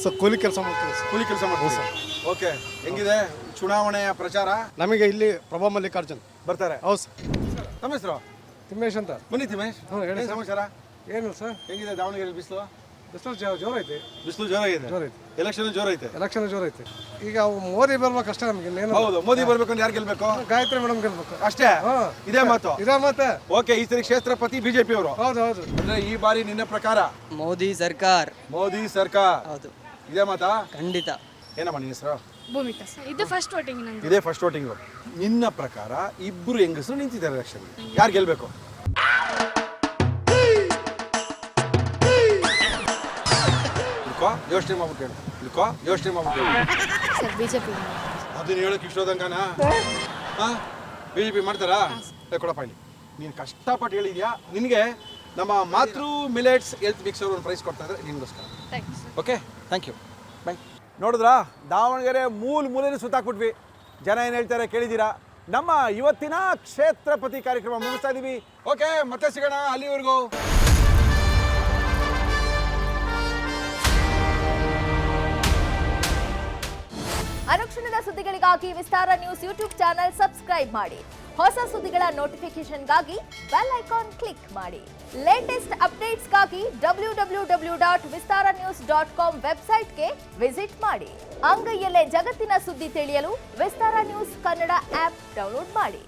ಸರ್ ಕೂಲಿ ಕೆಲಸ ಮಾಡ್ತೀವಿ ಸರ್. ಕೂಲಿ ಕೆಲಸ ಮಾಡ್ತೀವಿ ಸರ್. ಓಕೆ, ಹೆಂಗಿದೆ ಚುನಾವಣೆಯ ಪ್ರಚಾರ? ನಮಗೆ ಇಲ್ಲಿ ಪ್ರಭಾ ಮಲ್ಲಿಕಾರ್ಜುನ್ ಬರ್ತಾರೆ. ಹೌದು ಸರ್. ತಮ್ಮ ಹೆಸರು? ತಿಮ್ಮೇಶ್ ಅಂತ. ಬನ್ನಿ ತಿಮ್ಮೇಶ್, ಏನು ಸಮಾಚಾರ? ಏನು ಸರ್, ಹೆಂಗಿದೆ ದಾವಣಗೆರೆ ಬಿಸಿಲು? ಬಿಸಿಲು ಜೋರ ಐತಿ. ಬಿಸಿಲು ಜೋರಾಗಿದೆ. ಎಲೆಕ್ಷನ್ ಜೋರೈತೆ. ಎಲೆಕ್ಷನ್ ಜೋರ ಐತಿ. ಈಗ ಮೋದಿ ಬರ್ಬೇಕು ಅಷ್ಟೇ ನಮಗೆ. ಹೌದು, ಮೋದಿ ಬರ್ಬೇಕಂದ್ರೆ ಯಾರು ಗೆಲ್ಬೇಕು? ಗಾಯತ್ರಿ ಮೇಡಮ್ ಗೆಲ್ಬೇಕು ಅಷ್ಟೇ. ಇದೇ ಮಾತು. ಇದೇ ಮಾತೆ. ಓಕೆ, ಈ ಸರಿ ಕ್ಷೇತ್ರಪತಿ ಬಿಜೆಪಿ ಅವರು. ಹೌದು ಹೌದು. ಅಂದ್ರೆ ಈ ಬಾರಿ ನಿನ್ನ ಪ್ರಕಾರ ಮೋದಿ ಸರ್ಕಾರ. ಮೋದಿ ಸರ್ಕಾರ. ಹೌದು, ಇದೇ ಮಾತಾ? ಖಂಡಿತ. ಏನಮ್ಮ ನಿನ್ನ ಹೆಸರು? ಭೂಮಿಕಾ ಸರ್. ಇದು ಫಸ್ಟ್ ವೋಟಿಂಗ್ ನಂದು. ಇದೇ ಫಸ್ಟ್ ವೋಟಿಂಗ್. ನಿನ್ನ ಪ್ರಕಾರ ಇಬ್ಬರು ಹೆಂಗಸರು ನಿಂತಿದ್ದಾರೆ ಎಲೆಕ್ಷನ್, ಯಾರು ಗೆಲ್ಬೇಕು? ಯೋಚನೆ ಮಾಡ್ಬಿಟ್ಟು ಯೋಚನೆ ಮಾಡ್ಬಿಟ್ಟು ಸರ್ ಬಿಜೆಪಿ. ಅದನ್ನ ಹೇಳಕ್ ಇಷ್ಟೋದಂಗನಾ? ಬಿಜೆಪಿ ಮಾಡ್ತಾರಾ? ಕೊಡಪ್ಪ ಇಲ್ಲಿ. ನೀನು ಕಷ್ಟಪಟ್ಟು ಹೇಳಿದ್ಯಾ, ನಿನಗೆ ನಮ್ಮ ಮಾತೃ ಮಿಲೆಟ್ಸ್ ಹೆಲ್ತ್ ಮಿಕ್ಸ್ ಅವರು ಒಂದು ಪ್ರೈಸ್ ಕೊಡ್ತಾ ಇದ್ದಾರೆ ನಿಮಗೋಸ್ಕರ. ಓಕೆ, ಥ್ಯಾಂಕ್ ಯು, ಬಾಯ್. ನೋಡಿದ್ರಾ, ದಾವಣಗೆರೆ ಮೂಲೆಯಲ್ಲಿ ಸುತ್ತಾಕ್ಬಿಟ್ವಿ. ಜನ ಏನು ಹೇಳ್ತಾರೆ ಕೇಳಿದ್ದೀರಾ? ನಮ್ಮ ಇವತ್ತಿನ ಕ್ಷೇತ್ರಪತಿ ಕಾರ್ಯಕ್ರಮ ಮುಗಿಸ್ತಾ ಇದ್ದೀವಿ. ಓಕೆ, ಮತ್ತೆ ಸಿಗೋಣ. ಅಲ್ಲಿವರೆಗೂ ಅನುಕ್ಷಣದ ಸುದ್ದಿಗಳಿಗಾಗಿ ವಿಸ್ತಾರ ನ್ಯೂಸ್ ಯೂಟ್ಯೂಬ್ ಚಾನೆಲ್ ಸಬ್ಸ್ಕ್ರೈಬ್ ಮಾಡಿ. ಹೊಸ ಸುದ್ದಿಗಳ ನೋಟಿಫಿಕೇಶನ್ಗಾಗಿ ಬೆಲ್ ಐಕಾನ್ ಕ್ಲಿಕ್ ಮಾಡಿ. ಲೇಟೆಸ್ಟ್ ಅಪ್ಡೇಟ್ಸ್ಗಾಗಿ www.vistaranews.com ವೆಬ್ಸೈಟ್ಗೆ ವಿಸಿಟ್ ಮಾಡಿ. ಅಂಗೈಯಲ್ಲೇ ಜಗತ್ತಿನ ಸುದ್ದಿ ತಿಳಿಯಲು ವಿಸ್ತಾರ ನ್ಯೂಸ್ ಕನ್ನಡ ಆಪ್ ಡೌನ್ಲೋಡ್ ಮಾಡಿ.